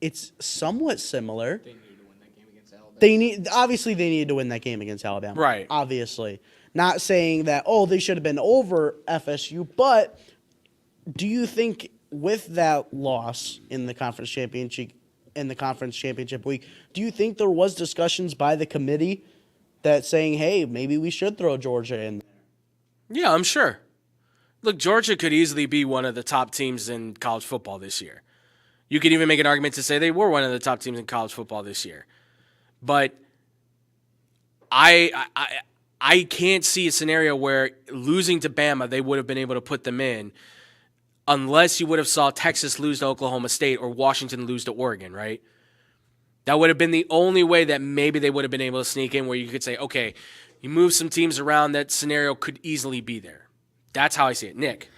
it's somewhat similar. They needed to win that game against Alabama. Right. Obviously. Not saying that they should have been over FSU, but do you think with that loss in the conference championship week, do you think there was discussions by the committee that saying, "Hey, maybe we should throw Georgia in"? Yeah, I'm sure. Look, Georgia could easily be one of the top teams in college football this year. You could even make an argument to say they were one of the top teams in college football this year. But I can't see a scenario where losing to Bama, they would have been able to put them in unless you would have saw Texas lose to Oklahoma State or Washington lose to Oregon, right? That would have been the only way that maybe they would have been able to sneak in where you could say, okay, you move some teams around, that scenario could easily be there. That's how I see it. Nick.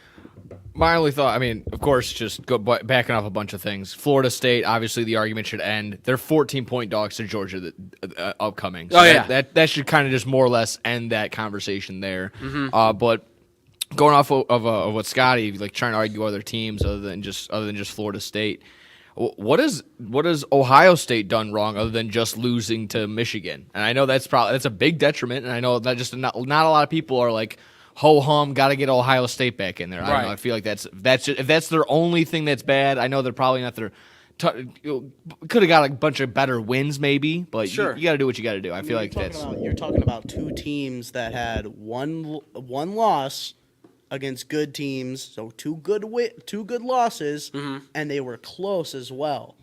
My only thought, I mean, of course, just backing off a bunch of things. Florida State, obviously, the argument should end. They're 14-point dogs to Georgia upcoming. So that should kind of just more or less end that conversation there. Mm-hmm. But going off of what Scotty, like trying to argue other teams other than just Florida State, what has Ohio State done wrong other than just losing to Michigan? And I know that's a big detriment, and I know that just not a lot of people are like, ho hum, got to get Ohio State back in there. I don't know. I feel like that's just, if that's their only thing that's bad. I know they're probably not their. Could have got a bunch of better wins, maybe, but sure. you got to do what you got to do. I feel like You're talking about two teams that had one loss against good teams, so two good losses, and they were close as well.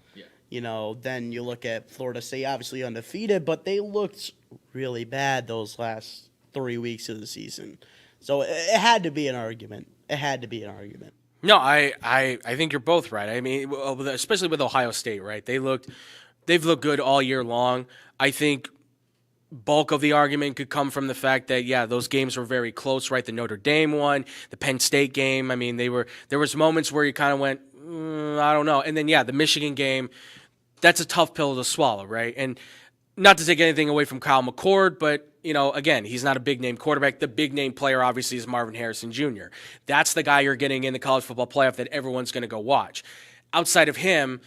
Yeah. Then you look at Florida State, obviously undefeated, but they looked really bad those last 3 weeks of the season. So it had to be an argument. No, I think you're both right. I mean, especially with Ohio State, right? They've looked good all year long. I think bulk of the argument could come from the fact that, yeah, those games were very close, right? The Notre Dame one, the Penn State game. I mean, there was moments where you kind of went, I don't know. And then, yeah, the Michigan game, that's a tough pill to swallow, right? And not to take anything away from Kyle McCord, but again, he's not a big-name quarterback. The big-name player, obviously, is Marvin Harrison Jr. That's the guy you're getting in the college football playoff that everyone's going to go watch. Outside of him,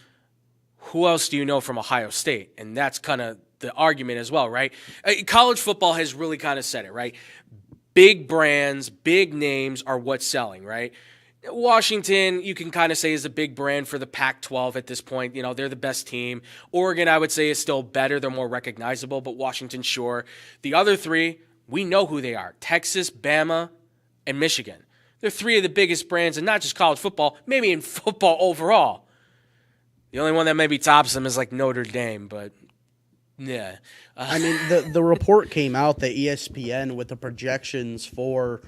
who else do you know from Ohio State? And that's kind of the argument as well, right? College football has really kind of said it, right? Big brands, big names are what's selling, right? Washington, you can kind of say, is a big brand for the Pac-12 at this point. They're the best team. Oregon, I would say, is still better. They're more recognizable, but Washington, sure. The other three, we know who they are. Texas, Bama, and Michigan. They're three of the biggest brands, and not just college football, maybe in football overall. The only one that maybe tops them is like Notre Dame, but yeah. I mean, the report came out that ESPN with the projections for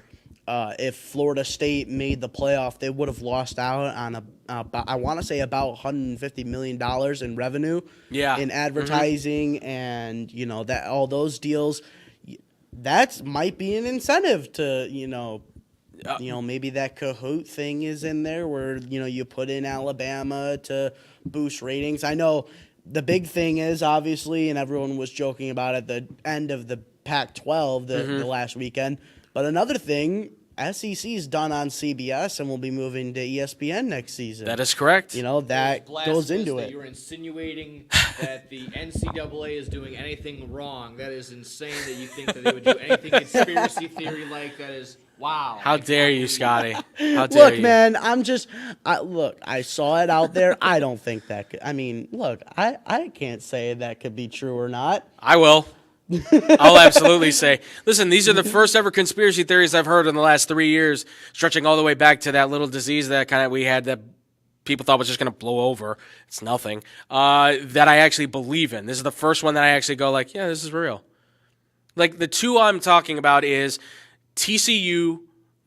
if Florida State made the playoff, they would have lost out on I want to say about $150 million in revenue. Yeah. In advertising and that all those deals. That might be an incentive to maybe that Kahoot thing is in there where you put in Alabama to boost ratings. I know the big thing is obviously, and everyone was joking about at the end of the Pac-12 the last weekend. But another thing, SEC's done on CBS and will be moving to ESPN next season. That is correct. You know, that goes into it. You're insinuating that the NCAA is doing anything wrong. That is insane that you think that they would do anything conspiracy theory like that. Is wow. How dare you, Scotty? How dare Look, you? man, I saw it out there. I don't think that could, I mean, look, I can't say that could be true or not. I will. I'll absolutely say. Listen, these are the first ever conspiracy theories I've heard in the last 3 years, stretching all the way back to that little disease that kind of we had that people thought was just going to blow over. It's nothing. That I actually believe in. This is the first one that I actually go like, yeah, this is real. Like the two I'm talking about is TCU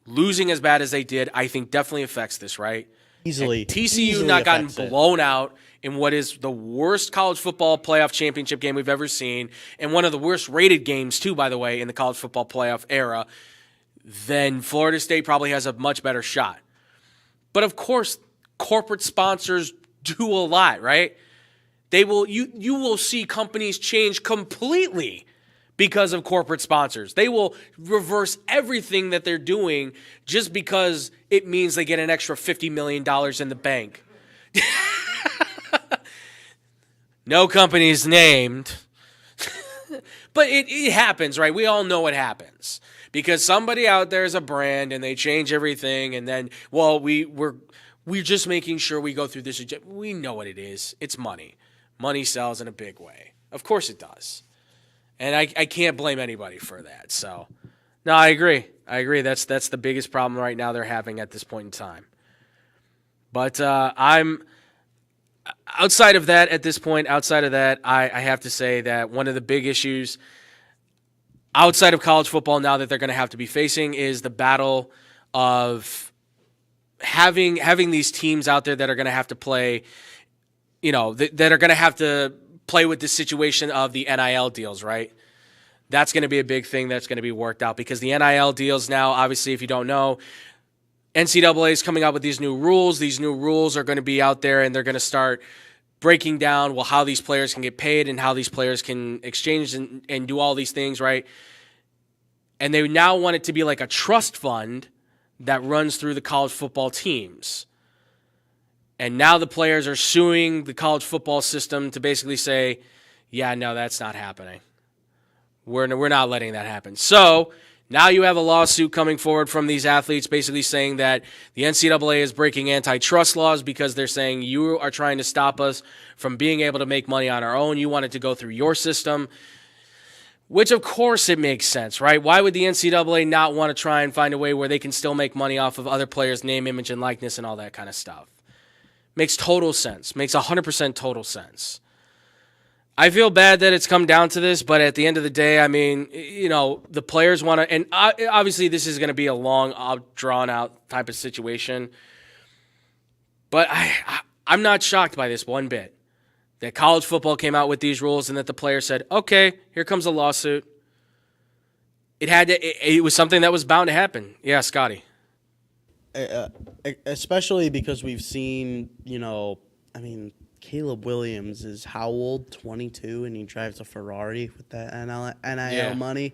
losing as bad as they did. I think definitely affects this, right? Easily. And TCU easily not gotten affects it. blown out in what is the worst college football playoff championship game we've ever seen, and one of the worst rated games, too, by the way, in the college football playoff era, then Florida State probably has a much better shot. But, of course, corporate sponsors do a lot, right? They will. You will see companies change completely because of corporate sponsors. They will reverse everything that they're doing just because it means they get an extra $50 million in the bank. No company's named. But it happens, right? We all know what happens. Because somebody out there is a brand and they change everything and then, well, we're just making sure we go through this. We know what it is. It's money. Money sells in a big way. Of course it does. And I can't blame anybody for that. So, no, I agree. That's the biggest problem right now they're having at this point in time. But outside of that, I have to say that one of the big issues outside of college football now that they're going to have to be facing is the battle of having these teams out there that are going to have to play, that are going to have to play with this situation of the NIL deals, right? That's going to be a big thing that's going to be worked out because the NIL deals now, obviously, if you don't know, NCAA is coming out with these new rules. These new rules are going to be out there, and they're going to start breaking down, well, how these players can get paid and how these players can exchange and do all these things, right? And they now want it to be like a trust fund that runs through the college football teams. And now the players are suing the college football system to basically say, yeah, no, that's not happening. We're not letting that happen. So now you have a lawsuit coming forward from these athletes basically saying that the NCAA is breaking antitrust laws because they're saying you are trying to stop us from being able to make money on our own. You want it to go through your system, which of course it makes sense, right? Why would the NCAA not want to try and find a way where they can still make money off of other players' name, image, and likeness and all that kind of stuff? Makes total sense. Makes 100% total sense. I feel bad that it's come down to this, but at the end of the day, I mean, the players want to, and obviously this is going to be a long, drawn-out type of situation, but I'm not shocked by this one bit, that college football came out with these rules and that the players said, okay, here comes a lawsuit. It was something that was bound to happen. Yeah, Scotty. Especially because we've seen, Caleb Williams is how old? 22, and he drives a Ferrari with that NIL money.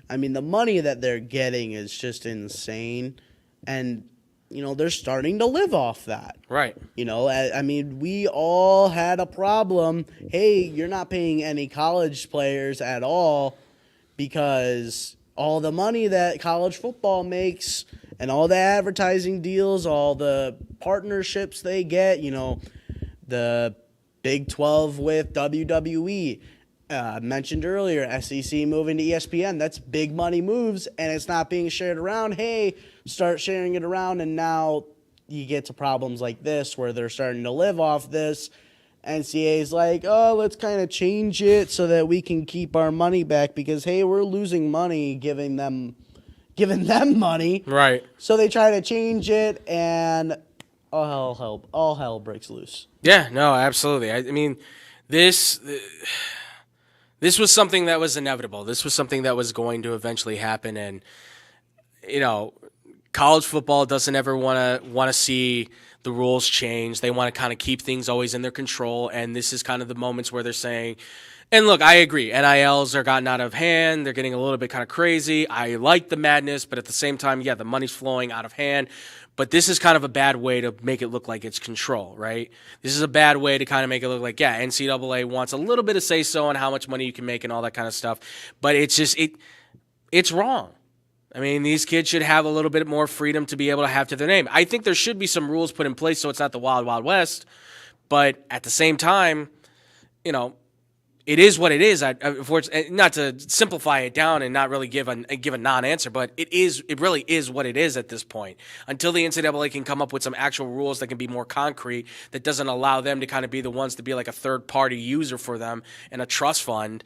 I mean, the money that they're getting is just insane, and they're starting to live off that. Right. I mean, we all had a problem. Hey, you're not paying any college players at all because all the money that college football makes and all the advertising deals, all the partnerships they get, the Big 12 with WWE. Mentioned earlier, SEC moving to ESPN. That's big money moves, and it's not being shared around. Hey, start sharing it around, and now you get to problems like this where they're starting to live off this. NCAA's like, oh, let's kind of change it so that we can keep our money back because, hey, we're losing money giving them money. Right. So they try to change it, and all hell breaks loose. Yeah, no, absolutely. I mean, this was something that was inevitable. This was something that was going to eventually happen, and college football doesn't ever want to see the rules change. They want to kind of keep things always in their control, and this is kind of the moments where they're saying, and look, I agree, NILs are gotten out of hand. They're getting a little bit kind of crazy. I like the madness, but at the same time, yeah, the money's flowing out of hand. But this is kind of a bad way to make it look like it's control, right? This is a bad way to kind of make it look like, yeah, NCAA wants a little bit of say-so on how much money you can make and all that kind of stuff. But it's just, it's wrong. I mean, these kids should have a little bit more freedom to be able to have to their name. I think there should be some rules put in place so it's not the wild, wild west. But at the same time, you know, it is what it is. Not to simplify it down and not really give a non-answer, but it really is what it is at this point. Until the NCAA can come up with some actual rules that can be more concrete, that doesn't allow them to kind of be the ones to be like a third-party user for them and a trust fund.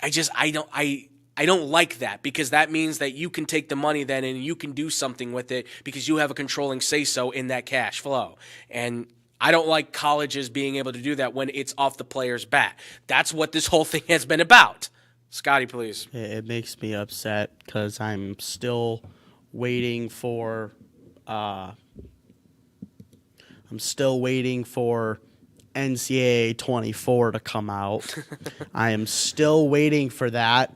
I don't like that, because that means that you can take the money then and you can do something with it because you have a controlling say-so in that cash flow. And I don't like colleges being able to do that when it's off the player's bat. That's what this whole thing has been about. Scotty, please. It makes me upset because I'm still waiting for NCAA 24 to come out. I am still waiting for that.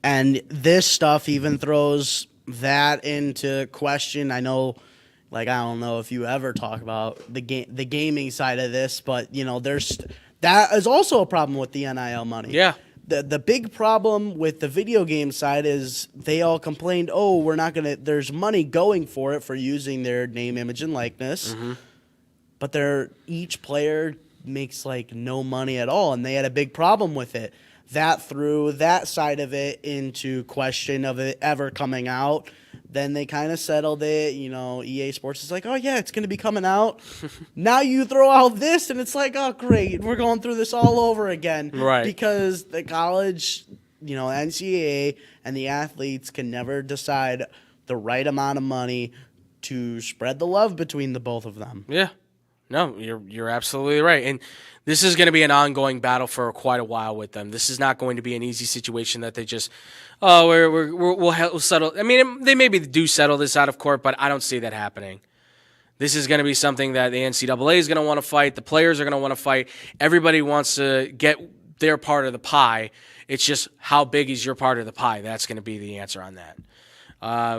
And this stuff even throws that into question. I know, like, I don't know if you ever talk about the gaming side of this, but, you know, that is also a problem with the NIL money. Yeah. The big problem with the video game side is they all complained, oh, we're not going to, there's money going for it for using their name, image, and likeness. Mm-hmm. But each player makes, like, no money at all, and they had a big problem with it. That threw that side of it into question of it ever coming out. Then they kind of settled it. You know, EA Sports is like, oh, yeah, it's going to be coming out. Now you throw out this, and it's like, oh, great, we're going through this all over again. Right. Because the college, you know, NCAA and the athletes can never decide the right amount of money to spread the love between the both of them. Yeah. No, you're absolutely right. And this is going to be an ongoing battle for quite a while with them. This is not going to be an easy situation that they just, we'll settle. I mean, they maybe do settle this out of court, but I don't see that happening. This is going to be something that the NCAA is going to want to fight. The players are going to want to fight. Everybody wants to get their part of the pie. It's just how big is your part of the pie? That's going to be the answer on that.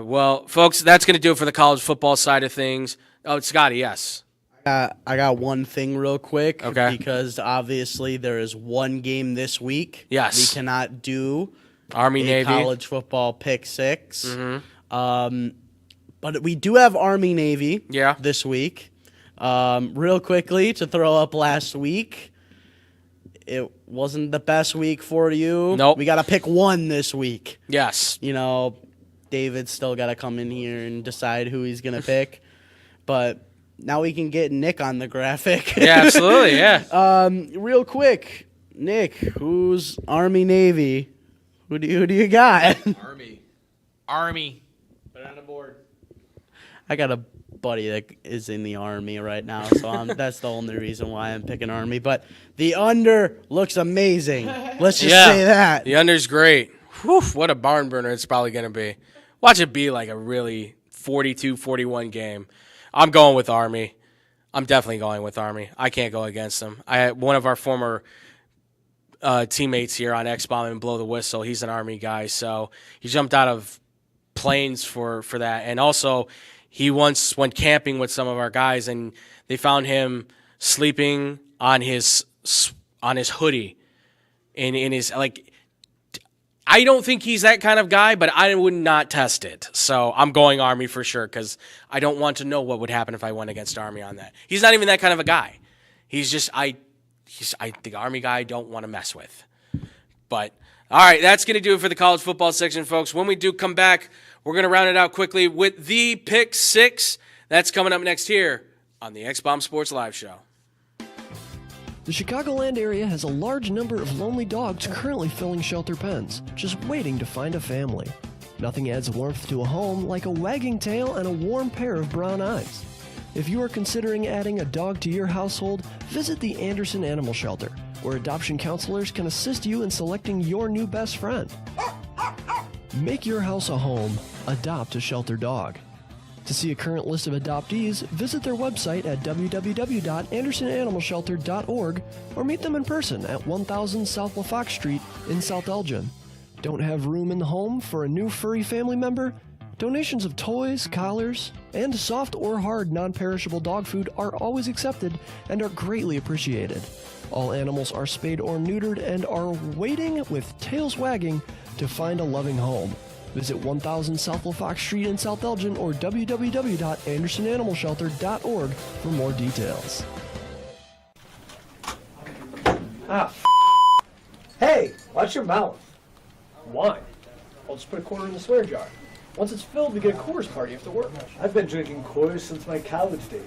Well, folks, that's going to do it for the college football side of things. Oh, Scotty, yes. I got one thing real quick. Okay. Because obviously there is one game this week. Yes. We cannot do Army-Navy. college football pick six. Mm-hmm. But we do have Army-Navy this week. Real quickly, to throw up last week, it wasn't the best week for you. Nope. We got to pick one this week. Yes. You know, David's still got to come in here and decide who he's going to pick. But now we can get Nick on the graphic. Yeah, absolutely, yeah. Real quick, Nick, who's Army-Navy? Who do you got? Army. Put it on the board. I got a buddy that is in the Army right now, so that's the only reason why I'm picking Army. But the under looks amazing. Let's just say that. The under's great. Whew, what a barn burner it's probably going to be. Watch it be like a really 42-41 game. I'm going with Army. I'm definitely going with Army. I can't go against them. One of our former teammates here on X-Bomb and Blow the Whistle, he's an Army guy, so he jumped out of planes for that. And also, he once went camping with some of our guys, and they found him sleeping on his hoodie. In his, like, I don't think he's that kind of guy, but I would not test it. So I'm going Army for sure, because I don't want to know what would happen if I went against Army on that. He's not even that kind of a guy. He's just, the Army guy I don't want to mess with. But, all right, that's going to do it for the college football section, folks. When we do come back, we're going to round it out quickly with the Pick 6. That's coming up next here on the X-Bomb Sports Live Show. The Chicagoland area has a large number of lonely dogs currently filling shelter pens, just waiting to find a family. Nothing adds warmth to a home like a wagging tail and a warm pair of brown eyes. If you are considering adding a dog to your household, visit the Anderson Animal Shelter, where adoption counselors can assist you in selecting your new best friend. Make your house a home. Adopt a shelter dog. To see a current list of adoptees, visit their website at www.andersonanimalshelter.org or meet them in person at 1000 South LaFox Street in South Elgin. Don't have room in the home for a new furry family member? Donations of toys, collars, and soft or hard non-perishable dog food are always accepted and are greatly appreciated. All animals are spayed or neutered and are waiting with tails wagging to find a loving home. Visit 1000 South LaFox Street in South Elgin or www.andersonanimalshelter.org for more details. Hey, watch your mouth. Why? I'll just put a quarter in the swear jar. Once it's filled, we get a Coors party after work. I've been drinking Coors since my college days.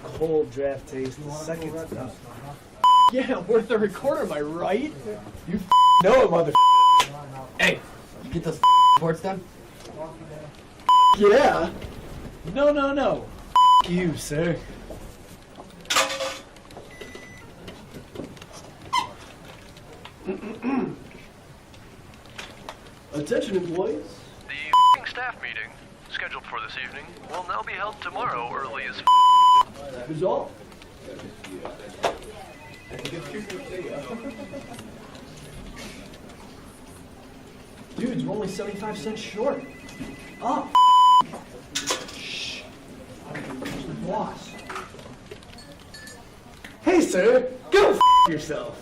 The cold draft taste is second to none. Yeah, worth the recorder, am I right? You know it, mother. Hey, you get those reports done? Yeah. No. You, sir. Attention, employees. The staff meeting, scheduled for this evening, will now be held tomorrow early as That is all. Dudes, we're only 75 cents short. Oh, shh. Where's the boss? Hey, sir, go yourself.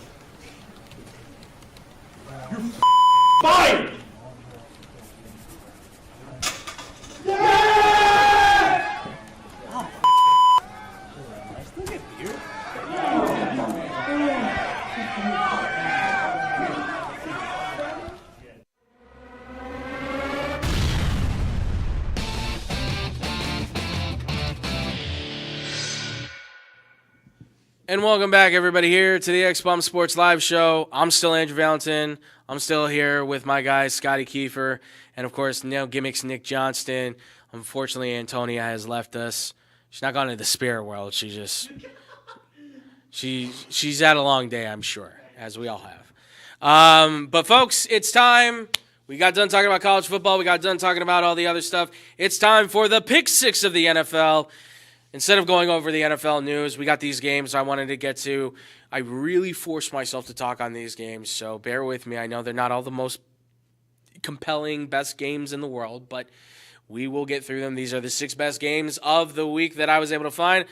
You're fired! And welcome back, everybody, here to the X-Bomb Sports Live Show. I'm still Andrew Valentin. I'm still here with my guys, Scotty Kiefer, and, of course, No Gimmicks, Nick Johnston. Unfortunately, Antonia has left us. She's not gone into the spirit world. She's had a long day, I'm sure, as we all have. But, folks, it's time. We got done talking about college football. We got done talking about all the other stuff. It's time for the Pick Six of the NFL. Instead of going over the NFL news, we got these games I wanted to get to. I really forced myself to talk on these games, so bear with me. I know they're not all the most compelling, best games in the world, but we will get through them. These are the 6 best games of the week that I was able to find.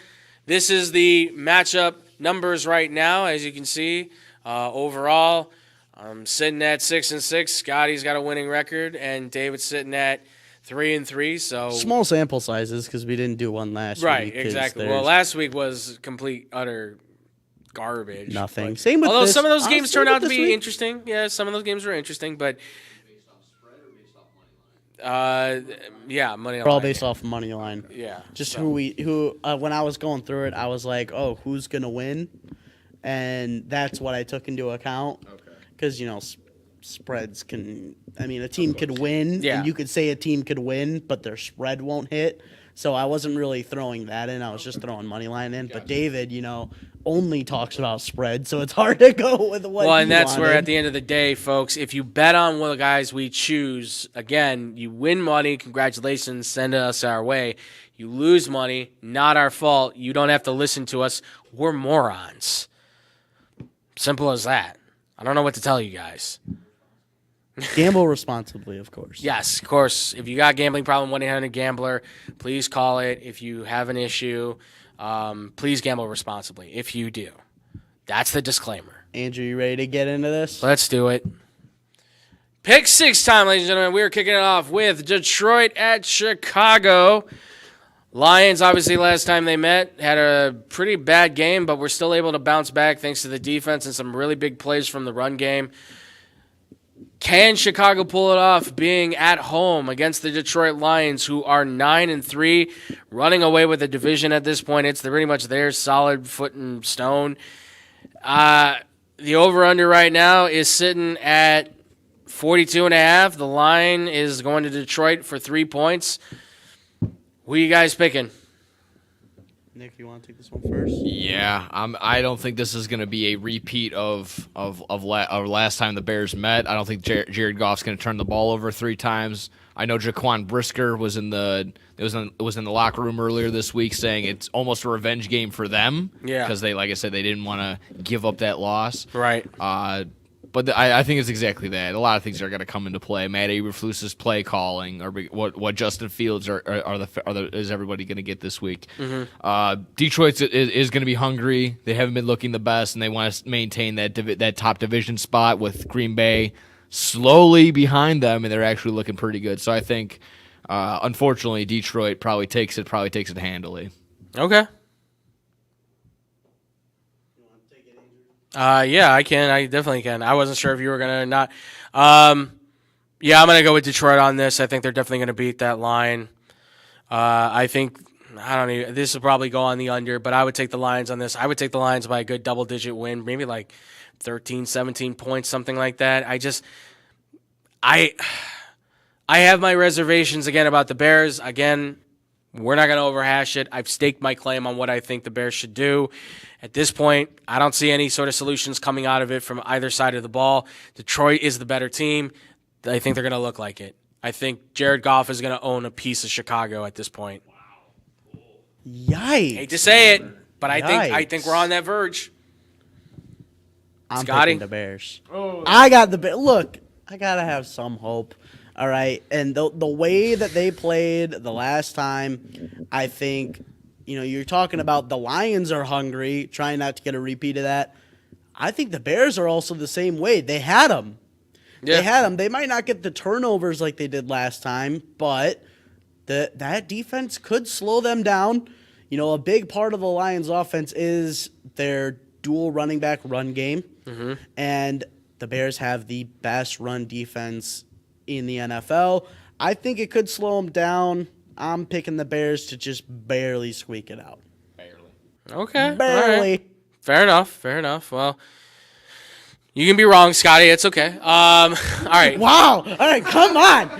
This is the matchup numbers right now, as you can see. Overall, I'm sitting at 6-6. Scotty's got a winning record, and David's sitting at 3-3, so Small sample sizes because we didn't do one last week. right, 'cause exactly. there's Well, last week was complete, utter garbage. nothing. But, Same with although this. some of those games Honestly, turned out with to this be week, interesting. Yeah, some of those games were interesting, but yeah, money line. We're all based off money line. Yeah, Just so- who when I was going through it, I was like, oh, who's gonna win, and that's what I took into account. Okay. Because spreads can. I mean, a team could win, Yeah. and you could say a team could win, but their spread won't hit. So I wasn't really throwing that in. I was just throwing money line in. But David, only talks about spread, so it's hard to go with what. Well, he and that's where wanted. at the end of the day, folks, if you bet on one of the guys we choose, again, you win money. Congratulations, send us our way. You lose money, not our fault. You don't have to listen to us. We're morons. Simple as that. I don't know what to tell you guys. Gamble responsibly, of course. Yes, of course. If you got a gambling problem, 1-800-GAMBLER, please call it. If you have an issue, please gamble responsibly. If you do. That's the disclaimer. Andrew, you ready to get into this? Let's do it. Pick 6 time, ladies and gentlemen. We are kicking it off with Detroit at Chicago. Lions, obviously, last time they met, had a pretty bad game, but we're still able to bounce back thanks to the defense and some really big plays from the run game. Can Chicago pull it off being at home against the Detroit Lions, who are 9-3, running away with the division at this point? It's pretty much their solid foot and stone. The over-under right now is sitting at 42.5. The line is going to Detroit for 3 points. Who are you guys picking? Nick, you want to take this one first? Yeah, I don't think this is going to be a repeat of last time the Bears met. I don't think Jared Goff's going to turn the ball over 3 times. I know Jaquan Brisker was in the locker room earlier this week saying it's almost a revenge game for them. Yeah, because they, like I said, they didn't want to give up that loss. Right. But I think it's exactly that. A lot of things are going to come into play. Matt Eberflus's play calling, or what Justin Fields is everybody going to get this week. Mm-hmm. Detroit is going to be hungry. They haven't been looking the best, and they want to maintain that top division spot with Green Bay slowly behind them, and they're actually looking pretty good. So I think, unfortunately, Detroit probably takes it handily. Okay. Yeah, I can. I definitely can. I wasn't sure if you were going to not. Yeah, I'm going to go with Detroit on this. I think they're definitely going to beat that line. I think, this will probably go on the under, but I would take the Lions on this. I would take the Lions by a good double-digit win, maybe like 13, 17 points, something like that. I have my reservations again about the Bears. Again, we're not going to overhash it. I've staked my claim on what I think the Bears should do. At this point, I don't see any sort of solutions coming out of it from either side of the ball. Detroit is the better team. I think they're going to look like it. I think Jared Goff is going to own a piece of Chicago at this point. Yikes. Hate to say it, but I think we're on that verge. I'm Scotty? picking the Bears. I got the Bears. Look, I got to have some hope. All right. And the way that they played the last time, I think, you're talking about the Lions are hungry, trying not to get a repeat of that. I think the Bears are also the same way. They had them. Yeah. They had them. They might not get the turnovers like they did last time, but that defense could slow them down. A big part of the Lions' offense is their dual running back run game. Mm-hmm. And the Bears have the best run defense in the NFL. I think it could slow them down. I'm picking the Bears to just barely squeak it out. Okay. Barely. All right. Fair enough. Well, you can be wrong, Scotty. It's okay. All right. Wow. All right. Come on.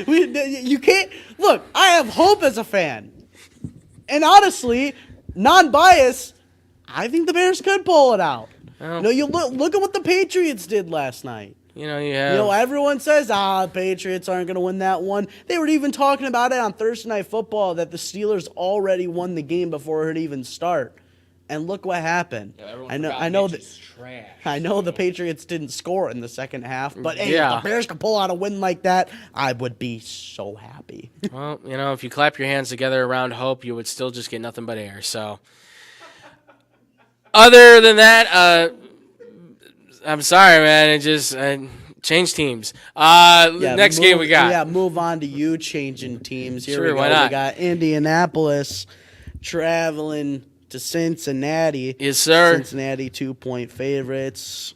You can't. Look, I have hope as a fan. And honestly, non-biased, I think the Bears could pull it out. Well, You look at what the Patriots did last night. you have. Everyone says, the Patriots aren't going to win that one. They were even talking about it on Thursday Night Football that the Steelers already won the game before it even start. And look what happened. Yeah, I know the Patriots didn't score in the second half, but hey, if the Bears can pull out a win like that, I would be so happy. Well, if you clap your hands together around hope, you would still just get nothing but air. So, other than that, I'm sorry, man. It just change teams. Next game we got. Yeah, move on to you changing teams. Here Sure, we go. why not? We got Indianapolis traveling to Cincinnati. Yes, sir. Cincinnati 2-point favorites.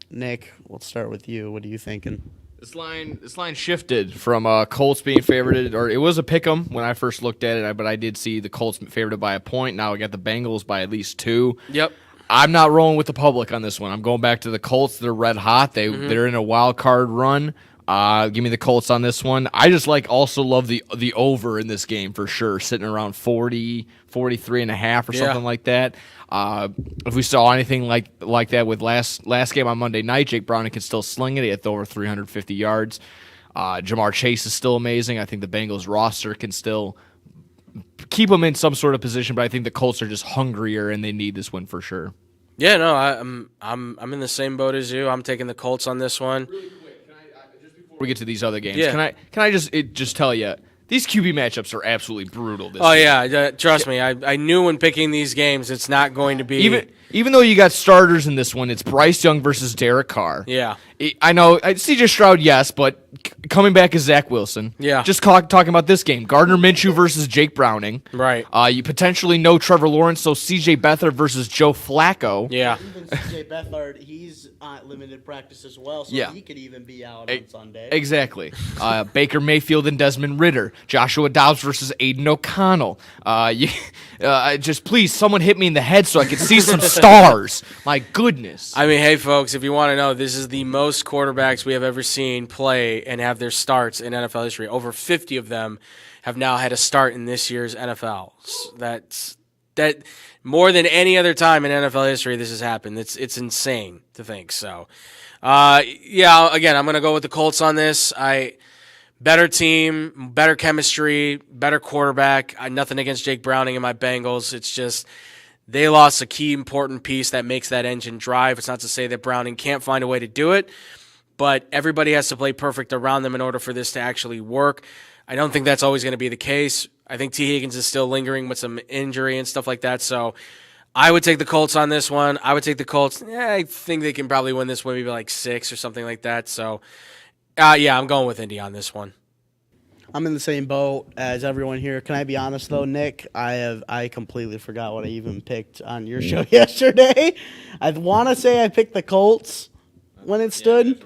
Nick, we'll start with you. What are you thinking? This line shifted from Colts being favorited, or it was a pick 'em when I first looked at it, but I did see the Colts favored by a point. Now I got the Bengals by at least 2. Yep. I'm not rolling with the public on this one. I'm going back to the Colts. They're red hot. They're in a wild card run. Give me the Colts on this one. I just also love the over in this game for sure, sitting around 40, 43.5 or something like that. If we saw anything like that with last game on Monday night, Jake Browning can still sling it. He had over 350 yards. Jamar Chase is still amazing. I think the Bengals roster can still keep them in some sort of position, but I think the Colts are just hungrier and they need this win for sure. Yeah, no, I'm in the same boat as you. I'm taking the Colts on this one. Really quick, just before we get to these other games, Yeah. can I just tell you, these QB matchups are absolutely brutal this Oh week. yeah, trust me. I knew when picking these games, it's not going to be Even though you got starters in this one, it's Bryce Young versus Derek Carr. Yeah. I know C.J. Stroud, yes, but coming back is Zach Wilson. Yeah. Just talking about this game, Gardner Minshew versus Jake Browning. Right. You potentially know Trevor Lawrence, so C.J. Beathard versus Joe Flacco. Yeah. Even CJ Beathard, he's limited practice as well, so he could even be out on Sunday. Exactly. Baker Mayfield and Desmond Ridder. Joshua Dobbs versus Aiden O'Connell. Just please, someone hit me in the head so I can see some stars. My goodness. I mean, hey, folks, if you want to know, this is the most quarterbacks we have ever seen play and have their starts in NFL history. Over 50 of them have now had a start in this year's NFL. That more than any other time in NFL history this has happened. It's insane to think. So, yeah, again, I'm going to go with the Colts on this. Better team, better chemistry, better quarterback. Nothing against Jake Browning and my Bengals. It's just they lost a key important piece that makes that engine drive. It's not to say that Browning can't find a way to do it, but everybody has to play perfect around them in order for this to actually work. I don't think that's always going to be the case. I think T. Higgins is still lingering with some injury and stuff like that. So I would take the Colts on this one. I would take the Colts. I think they can probably win this one, maybe like 6 or something like that. So, yeah, I'm going with Indy on this one. I'm in the same boat as everyone here. Can I be honest though, Nick? I completely forgot what I even picked on your show yesterday. I want to say I picked the Colts when it stood.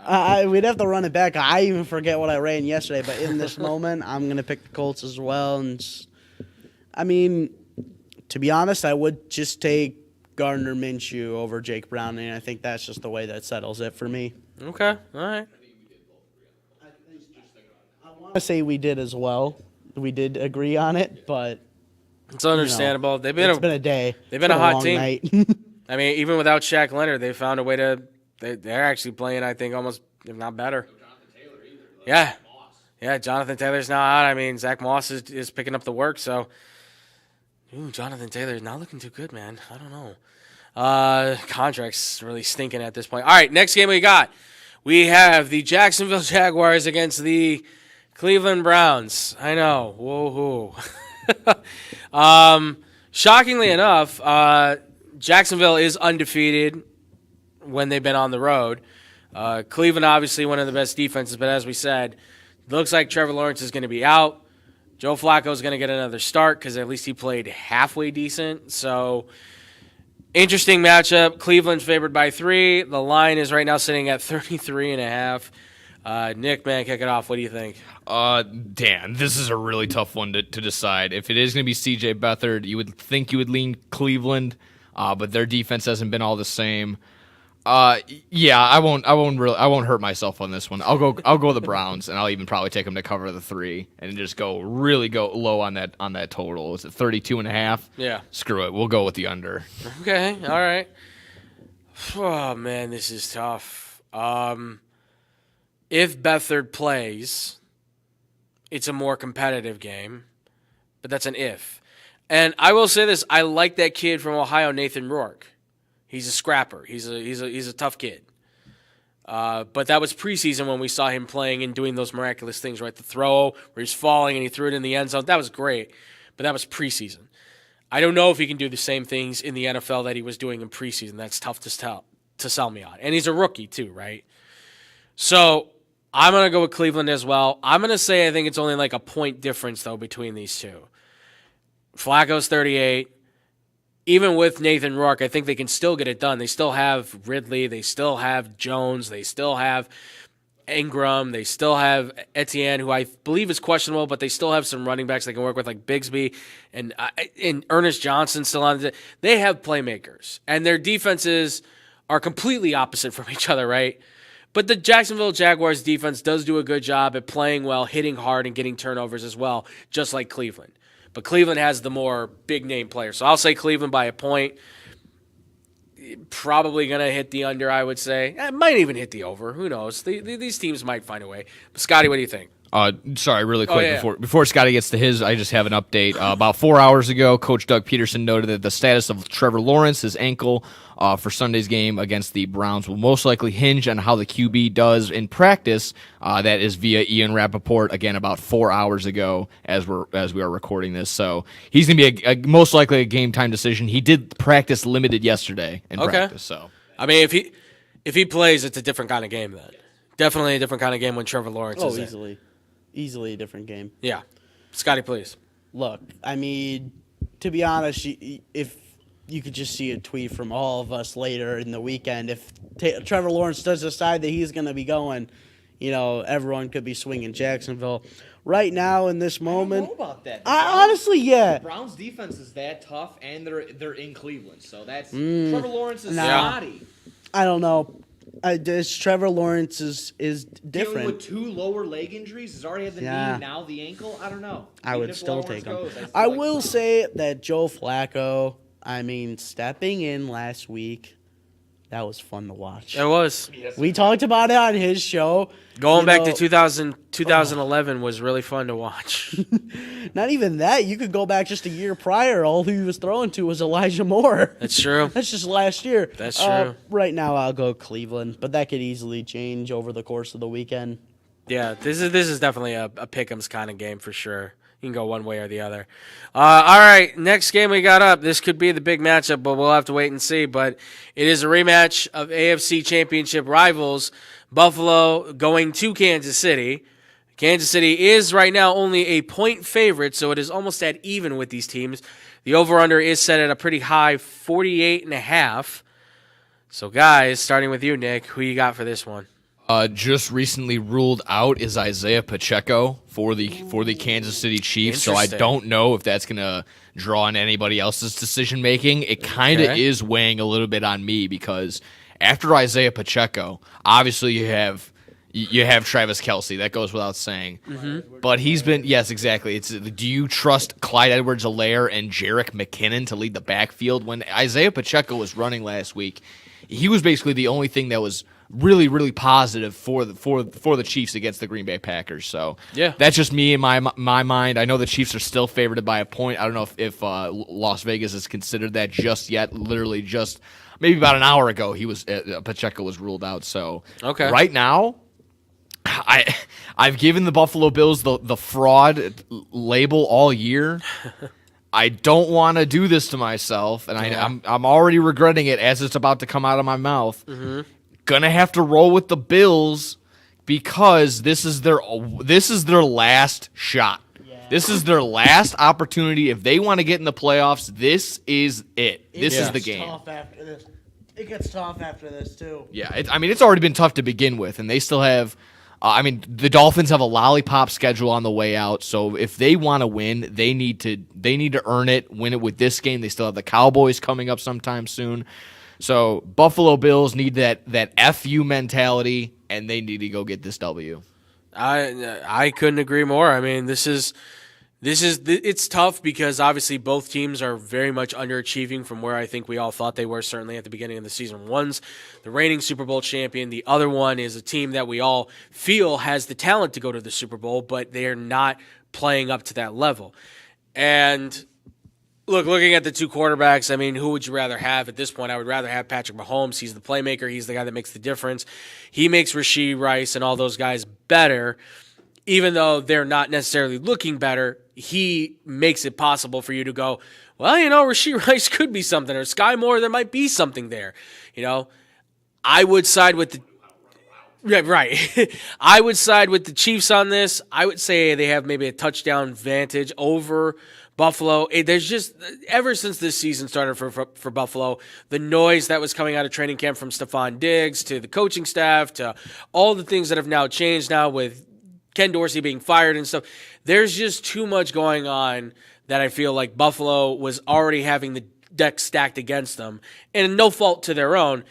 We'd have to run it back. I even forget what I ran yesterday, but in this moment, I'm gonna pick the Colts as well. And I mean, to be honest, I would just take Gardner Minshew over Jake Browning. And I think that's just the way that settles it for me. Okay, all right. I say we did as well. We did agree on it, but it's understandable. It's been a day. They've been a hot team. Night. I mean, even without Shaq Leonard, they found a way to. They're actually playing, I think, almost if not better. Yeah, yeah. Jonathan Taylor's now out. I mean, Zach Moss is picking up the work. So, Jonathan Taylor is not looking too good, man. I don't know. Contract's really stinking at this point. All right, next game we got. We have the Jacksonville Jaguars against the Cleveland Browns. I know. Whoa. Shockingly enough, Jacksonville is undefeated when they've been on the road. Cleveland, obviously, one of the best defenses, but as we said, it looks like Trevor Lawrence is going to be out. Joe Flacco is going to get another start because at least he played halfway decent. So, interesting matchup. Cleveland's favored by 3. The line is right now sitting at 33.5. Nick, man, kick it off. What do you think? Dan, this is a really tough one to decide. If it is going to be C.J. Beathard, you would think you would lean Cleveland, but their defense hasn't been all the same. Yeah, I won't hurt myself on this one. I'll go the Browns, and I'll even probably take them to cover the 3 and just go low on that total. Is it 32.5? Yeah. Screw it. We'll go with the under. Okay. All right. Oh man, this is tough. If Beathard plays, it's a more competitive game, but that's an if. And I will say this: I like that kid from Ohio, Nathan Rourke. He's a scrapper. He's a tough kid. But that was preseason when we saw him playing and doing those miraculous things, right? The throw where he's falling and he threw it in the end zone. That was great. But that was preseason. I don't know if he can do the same things in the NFL that he was doing in preseason. That's tough to sell me on. And he's a rookie too, right? So I'm going to go with Cleveland as well. I'm going to say I think it's only like a point difference, though, between these two. Flacco's 38. Even with Nathan Rourke, I think they can still get it done. They still have Ridley. They still have Jones. They still have Ingram. They still have Etienne, who I believe is questionable, but they still have some running backs they can work with, like Bigsby and Ernest Johnson still on. They have playmakers, and their defenses are completely opposite from each other, right? But the Jacksonville Jaguars defense does do a good job at playing well, hitting hard, and getting turnovers as well, just like Cleveland. But Cleveland has the more big-name players. So I'll say Cleveland by a point. Probably going to hit the under, I would say. It might even hit the over. Who knows? These teams might find a way. But Scotty, what do you think? Sorry, really quick, before Scotty gets to his, I just have an update. About 4 hours ago, Coach Doug Peterson noted that the status of Trevor Lawrence, his ankle, for Sunday's game against the Browns will most likely hinge on how the QB does in practice. That is via Ian Rappaport, again, about 4 hours ago as we are recording this. So he's going to be most likely a game-time decision. He did practice limited yesterday in practice. So I mean, if he plays, it's a different kind of game then. Definitely a different kind of game when Trevor Lawrence is in. Easily a different game. Yeah. Scotty, please. Look, I mean, to be honest, if you could just see a tweet from all of us later in the weekend, if Trevor Lawrence does decide that he's going to be going, everyone could be swinging Jacksonville. Right now, in this moment, I don't know about that. Honestly, yeah. The Browns' defense is that tough, and they're in Cleveland, so that's Trevor Lawrence is Scotty. I don't know. This Trevor Lawrence is Dealing different. with 2 lower leg injuries. He's already had the Yeah. knee, now the ankle. I don't know. I Even would if still Lawrence take him. goes, still I like will him. say that Joe Flacco, I mean, stepping in last week, that was fun to watch. It was. We talked about it on his show. Going You back know, to 2011 was really fun to watch. Not even that. You could go back just a year prior. All he was throwing to was Elijah Moore. That's true. That's just last year. That's true. Right now, I'll go Cleveland, but that could easily change over the course of the weekend. Yeah, this is definitely a pick'ems kind of game for sure. You can go one way or the other. All right, next game we got up. This could be the big matchup, but we'll have to wait and see. But it is a rematch of AFC Championship rivals, Buffalo going to Kansas City. Kansas City is right now only a point favorite, so it is almost at even with these teams. The over-under is set at a pretty high 48.5. So, guys, starting with you, Nick, who you got for this one? Just recently ruled out is Isaiah Pacheco for the Kansas City Chiefs. So I Interesting. don't know if that's gonna draw on anybody else's decision making. It kind of Okay. is weighing a little bit on me because after Isaiah Pacheco, obviously you have Travis Kelce. That goes without saying. Mm-hmm. But he's been exactly. It's do you trust Clyde Edwards-Helaire and Jerick McKinnon to lead the backfield when Isaiah Pacheco was running last week? He was basically the only thing that was really, really positive for the Chiefs against the Green Bay Packers. So Yeah. that's just me in my mind. I know the Chiefs are still favored by a point. I don't know if Las Vegas has considered that just yet. Literally just maybe about an hour ago, Pacheco was ruled out. So Okay. right now, I've given the Buffalo Bills the fraud label all year. I don't want to do this to myself, and I'm already regretting it as it's about to come out of my mouth. Mm-hmm. Gonna have to roll with the Bills because this is their last shot. This is their last opportunity. If they want to get in the playoffs, this is it. This is the game. Tough after this. It gets tough after this too. Yeah, it's already been tough to begin with, and they still have. The Dolphins have a lollipop schedule on the way out, so if they want to win, they need to earn it, win it with this game. They still have the Cowboys coming up sometime soon. So Buffalo Bills need that FU mentality, and they need to go get this W. I couldn't agree more. I mean, it's tough because obviously both teams are very much underachieving from where I think we all thought they were certainly at the beginning of the season. One's the reigning Super Bowl champion. The other one is a team that we all feel has the talent to go to the Super Bowl, but they're not playing up to that level. And looking at the two quarterbacks, I mean, who would you rather have at this point? I would rather have Patrick Mahomes. He's the playmaker. He's the guy that makes the difference. He makes Rashee Rice and all those guys better. Even though they're not necessarily looking better, he makes it possible for you to go, well, Rashee Rice could be something, or Sky Moore, there might be something there. I would side with the I would side with the Chiefs on this. I would say they have maybe a touchdown advantage over Buffalo. There's just, ever since this season started for Buffalo, the noise that was coming out of training camp from Stephon Diggs to the coaching staff to all the things that have now changed now with Ken Dorsey being fired and stuff. There's just too much going on that I feel like Buffalo was already having the deck stacked against them, and no fault to their own.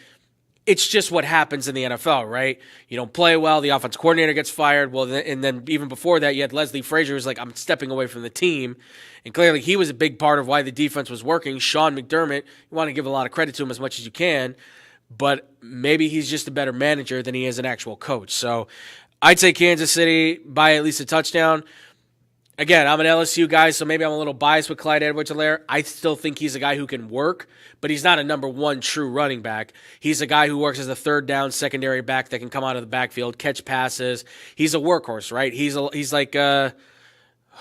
It's just what happens in the NFL, right? You don't play well, the offensive coordinator gets fired. Well, and then even before that, you had Leslie Frazier who's like, I'm stepping away from the team. And clearly he was a big part of why the defense was working. Sean McDermott, you want to give a lot of credit to him as much as you can, but maybe he's just a better manager than he is an actual coach. So I'd say Kansas City by at least a touchdown. Again, I'm an LSU guy, so maybe I'm a little biased with Clyde Edwards-Helaire. I still think he's a guy who can work, but he's not a number one true running back. He's a guy who works as a third down secondary back that can come out of the backfield, catch passes. He's a workhorse, right? He's like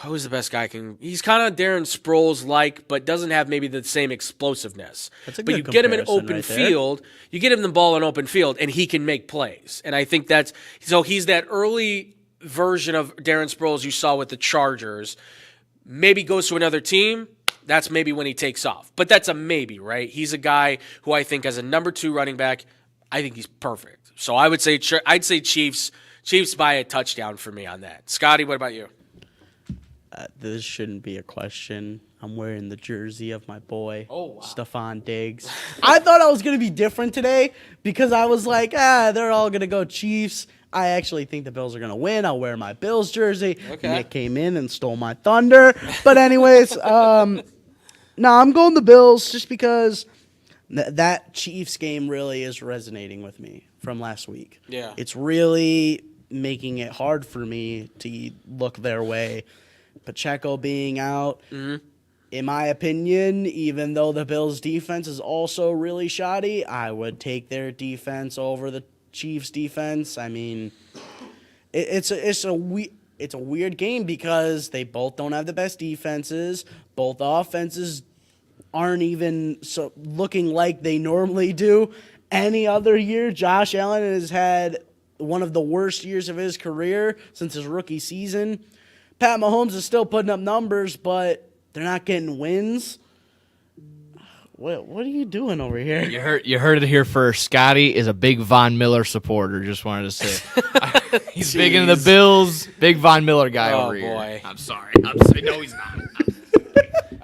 who's the best guy? He's kind of Darren Sproles-like, but doesn't have maybe the same explosiveness. That's a but good you get him in comparison open right there. field, you get him the ball in open field, and he can make plays. And I think he's that early version of Darren Sproles you saw with the Chargers. Maybe goes to another team. That's maybe when he takes off. But that's a maybe, right? He's a guy who I think as a number 2 running back, I think he's perfect. So I'd say Chiefs by a touchdown for me on that. Scotty, what about you? This shouldn't be a question. I'm wearing the jersey of my boy, wow. Stephon Diggs. I thought I was going to be different today because I was like, they're all going to go Chiefs. I actually think the Bills are going to win. I'll wear my Bills jersey. Okay. Nick came in and stole my thunder. But anyways, no, I'm going the Bills just because that Chiefs game really is resonating with me from last week. Yeah. It's really making it hard for me to look their way. Pacheco being out, in my opinion, even though the Bills' defense is also really shoddy, I would take their defense over the Chiefs' defense. I mean, it's a weird game because they both don't have the best defenses. Both offenses aren't even looking like they normally do. Any other year, Josh Allen has had one of the worst years of his career since his rookie season. Pat Mahomes is still putting up numbers, but they're not getting wins. What are you doing over here? You heard it here first. Scotty is a big Von Miller supporter. Just wanted to say he's big into the Bills. Big Von Miller guy over here. Boy. I'm sorry. No, he's not.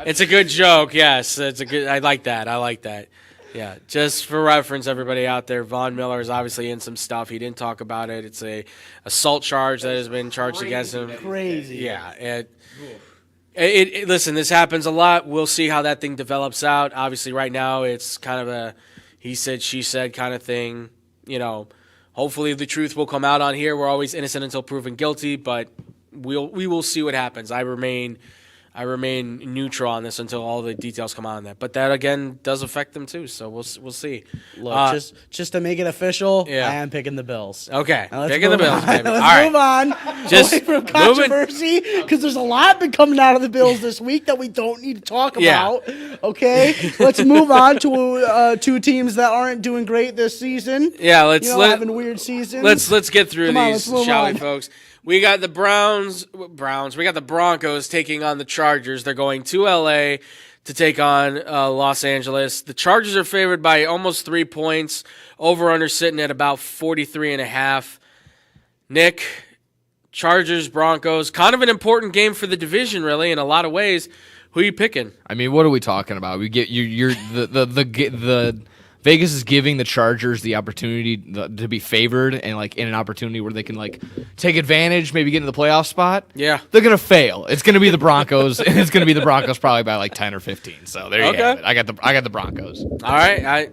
It's a good joke. Yes, it's a good. I like that. Yeah, just for reference, everybody out there, Von Miller is obviously in some stuff. He didn't talk about it. It's a assault charge that has been charged against him. Crazy. Yeah. Listen, this happens a lot. We'll see how that thing develops out. Obviously, right now it's kind of a he said, she said kind of thing. You know, hopefully the truth will come out on here. We're always innocent until proven guilty, but we will see what happens. I remain neutral on this until all the details come out on that. But that again does affect them too, so we'll see. Look, just to make it official, yeah. I am picking the Bills. Okay, Now let's picking the move Bills, on. baby. Let's All right. move on. Just away from moving- controversy because there's a lot been coming out of the Bills this week that we don't need to talk Yeah. about. Okay, let's move on to two teams that aren't doing great this season. Yeah, having weird seasons. Let's get through Come on, these, let's move shall we, on. folks? We got the Browns. We got the Broncos taking on the Chargers. They're going to LA to take on Los Angeles. The Chargers are favored by almost 3 points. Over/under sitting at about 43.5. Nick, Chargers, Broncos, kind of an important game for the division, really, in a lot of ways. Who are you picking? I mean, what are we talking about? We get you're the Vegas is giving the Chargers the opportunity to be favored and like in an opportunity where they can like take advantage, maybe get into the playoff spot. Yeah. They're gonna fail. It's gonna be the Broncos, and it's gonna be the Broncos probably by like 10 or 15. So there you have it. I got the Broncos. All right.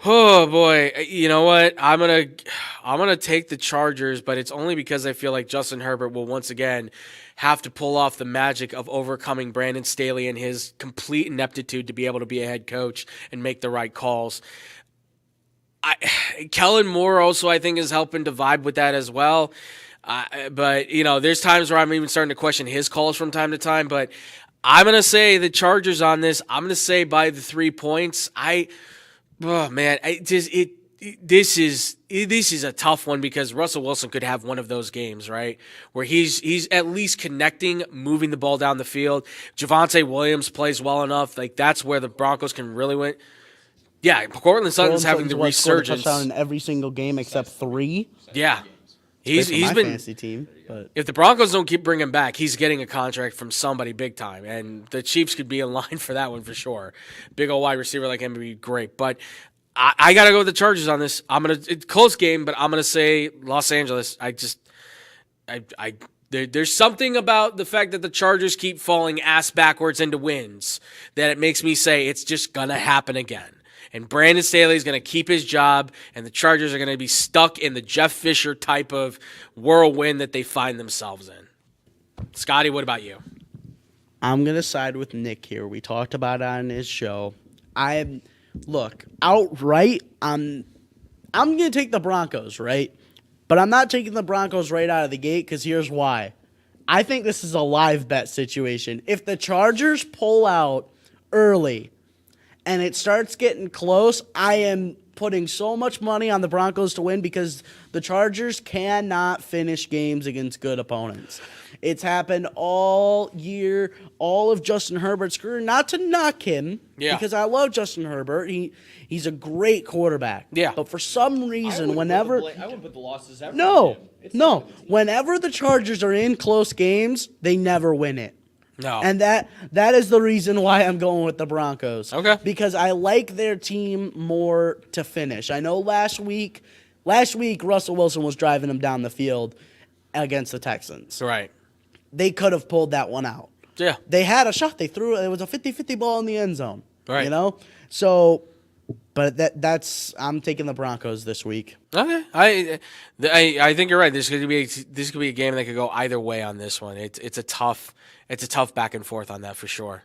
Oh boy, you know what? I'm gonna take the Chargers, but it's only because I feel like Justin Herbert will once again have to pull off the magic of overcoming Brandon Staley and his complete ineptitude to be able to be a head coach and make the right calls. Kellen Moore also, I think, is helping to vibe with that as well. But, you know, there's times where I'm even starting to question his calls from time to time. But I'm going to say the Chargers on this. I'm going to say by the 3 points. This is a tough one because Russell Wilson could have one of those games, right, where he's at least connecting, moving the ball down the field. Javonte Williams plays well enough, like that's where the Broncos can really win. Yeah, Cortland Sutton's having the resurgence. Scored a touchdown in every single game except 3. Yeah, He's been fantasy team. But if the Broncos don't keep bringing him back, he's getting a contract from somebody big time, and the Chiefs could be in line for that one for sure. Big old wide receiver like him would be great, but. I got to go with the Chargers on this. It's a close game, but I'm going to say Los Angeles. There's something about the fact that the Chargers keep falling ass backwards into wins that it makes me say it's just going to happen again. And Brandon Staley is going to keep his job, and the Chargers are going to be stuck in the Jeff Fisher type of whirlwind that they find themselves in. Scotty, what about you? I'm going to side with Nick here. We talked about it on his show. Look, outright, I'm going to take the Broncos, right? But I'm not taking the Broncos right out of the gate because here's why. I think this is a live bet situation. If the Chargers pull out early and it starts getting close, I am putting so much money on the Broncos to win because the Chargers cannot finish games against good opponents. It's happened all year, all of Justin Herbert's career. Not to knock him, because I love Justin Herbert. He's a great quarterback. Yeah. But for some reason, I wouldn't put the losses ever on him. whenever the Chargers are in close games, they never win it. No. And that is the reason why I'm going with the Broncos. Okay. Because I like their team more to finish. I know last week Russell Wilson was driving them down the field against the Texans. Right. They could have pulled that one out. Yeah. They had a shot. They threw it. It was a 50-50 ball in the end zone. Right. You know? So, but that's I'm taking the Broncos this week. Okay. I think you're right. This could be a game that could go either way on this one. It's a tough back and forth on that for sure.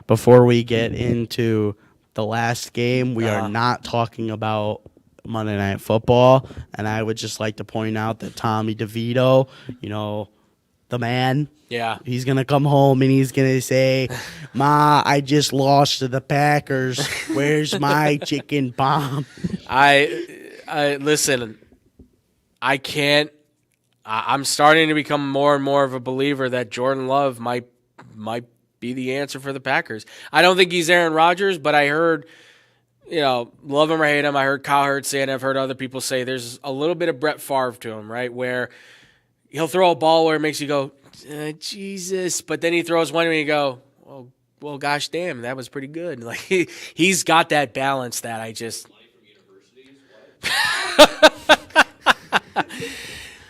Before we get into the last game, we are not talking about Monday Night Football, and I would just like to point out that Tommy DeVito, the man, he's going to come home and he's going to say, "Ma, I just lost to the Packers. Where's my chicken bomb?" I listen, I can't. I'm starting to become more and more of a believer that Jordan Love might be the answer for the Packers. I don't think he's Aaron Rodgers, but I heard, love him or hate him, I heard Kyle Hurts say, and I've heard other people say there's a little bit of Brett Favre to him, right? Where he'll throw a ball where it makes you go, Jesus, but then he throws one where you go, well, gosh damn, that was pretty good. Like he's got that balance that I just.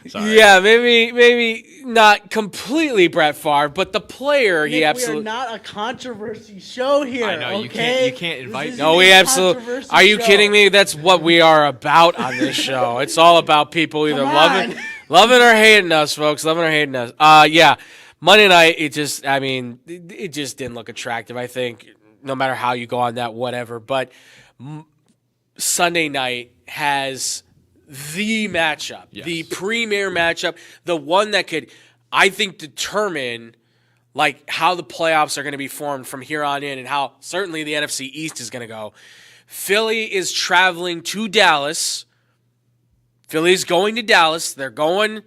Sorry. Yeah, maybe not completely Brett Favre, but the player Nick, he absolutely. We are not a controversy show here. I know, okay? you can't invite. No, we absolutely. Are you kidding me? That's what we are about on this show. It's all about people either loving or hating us, folks. Loving or hating us. Yeah. Monday night, it just didn't look attractive. I think no matter how you go on that, whatever. But Sunday night has the matchup, the premier matchup, the one that could, I think, determine like how the playoffs are going to be formed from here on in and how certainly the NFC East is going to go. Philly is traveling to Dallas. Philly's going to Dallas. They're going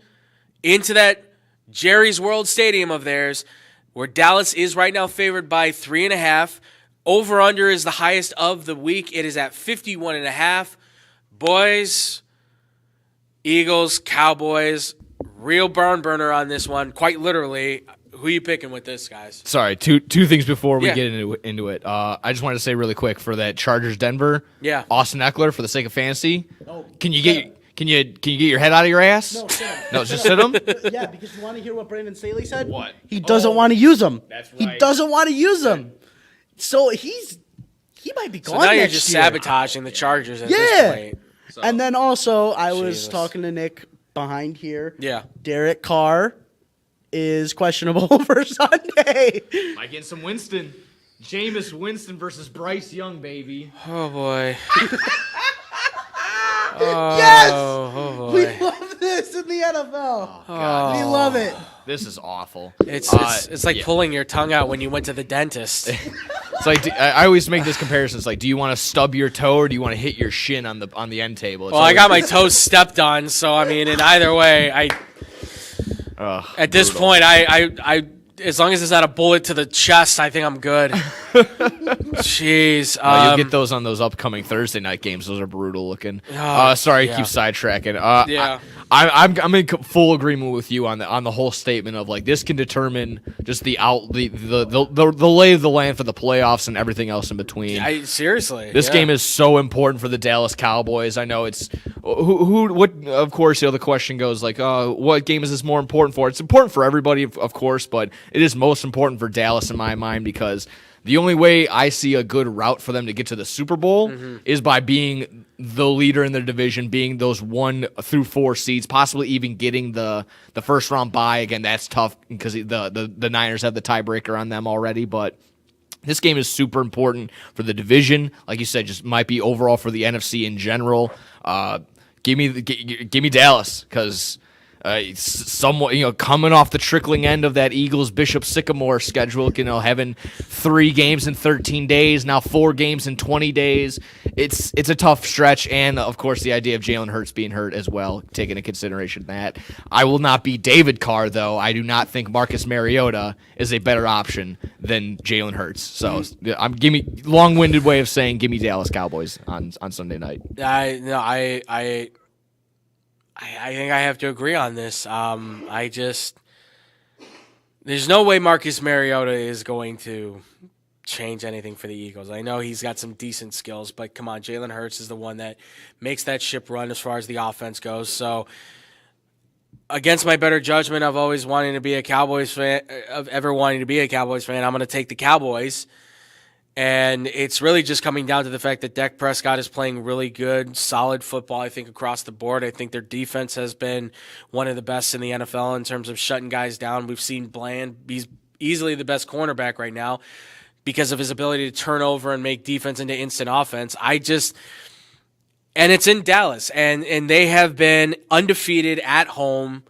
into that Jerry's World Stadium of theirs, where Dallas is right now favored by 3.5. Over-under is the highest of the week. It is at 51.5. Boys, Eagles, Cowboys, real barn burner on this one. Quite literally, who are you picking with this, guys? Sorry, two things before we get into it. I just wanted to say really quick for that Chargers Denver. Yeah. Austin Eckler for the sake of fantasy. Can you get your head out of your ass? No, sit him. No, just sit him. Yeah, because you want to hear what Brandon Staley said? What? He doesn't want to use them. That's He right. doesn't want to use them. So he might be So gone now you're next just year. sabotaging the Chargers at this point. And then also, I was Jesus. talking to Nick behind here. Yeah. Derek Carr is questionable for Sunday. Might get some Winston. Jameis Winston versus Bryce Young, baby. Oh, boy. Yes! Oh, boy. We love this in the NFL. God. We love it. This is awful. It's like pulling your tongue out when you went to the dentist. It's like I always make this comparison. It's like, do you want to stub your toe or do you want to hit your shin on the end table? It's Well, I got my toes stepped on, so I mean, in either way, at this point, I as long as it's not a bullet to the chest, I think I'm good. Jeez, you'll get those on those upcoming Thursday night games. Those are brutal looking. Sorry, yeah. I keep sidetracking. Yeah. I'm in full agreement with you on the whole statement of like this can determine just the lay of the land for the playoffs and everything else in between. Seriously, This game is so important for the Dallas Cowboys. I know it's what. Of course, the question goes like, what game is this more important for? It's important for everybody, of course, but it is most important for Dallas in my mind because the only way I see a good route for them to get to the Super Bowl is by being the leader in their division, being those 1 through 4 seeds, possibly even getting the first round bye. Again, that's tough because the Niners have the tiebreaker on them already, but. This game is super important for the division. Like you said, just might be overall for the NFC in general. Give me Dallas because somewhat coming off the trickling end of that Eagles Bishop Sycamore schedule. Having 3 games in 13 days, now 4 games in 20 days. It's a tough stretch, and of course the idea of Jalen Hurts being hurt as well, taking into consideration that. I will not be David Carr though. I do not think Marcus Mariota is a better option than Jalen Hurts. So give me long-winded way of saying give me Dallas Cowboys on Sunday night. I think I have to agree on this. There's no way Marcus Mariota is going to change anything for the Eagles. I know he's got some decent skills, but come on, Jalen Hurts is the one that makes that ship run as far as the offense goes. So against my better judgment of always wanting to be a Cowboys fan, I'm going to take the Cowboys. And it's really just coming down to the fact that Dak Prescott is playing really good, solid football, I think, across the board. I think their defense has been one of the best in the NFL in terms of shutting guys down. We've seen Bland, he's easily the best cornerback right now because of his ability to turn over and make defense into instant offense. And it's in Dallas, and they have been undefeated at home.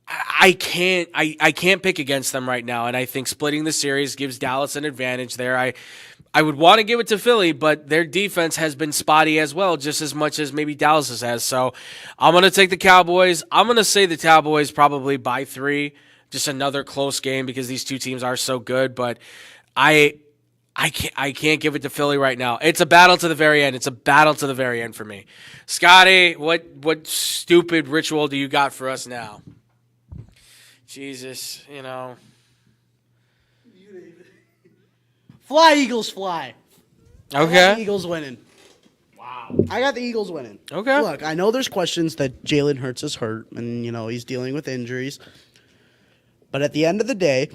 I can't pick against them right now, and I think splitting the series gives Dallas an advantage there. I would want to give it to Philly, but their defense has been spotty as well, just as much as maybe Dallas's has. So I'm going to take the Cowboys. I'm going to say the Cowboys probably by 3, just another close game because these two teams are so good, but I can't give it to Philly right now. It's a battle to the very end. It's a battle to the very end for me. Scotty, what stupid ritual do you got for us now? Jesus, Fly, Eagles, fly. I got Okay. the Eagles winning. Wow. I got the Eagles winning. Okay. Look, I know there's questions that Jalen Hurts is hurt and, he's dealing with injuries. But at the end of the day,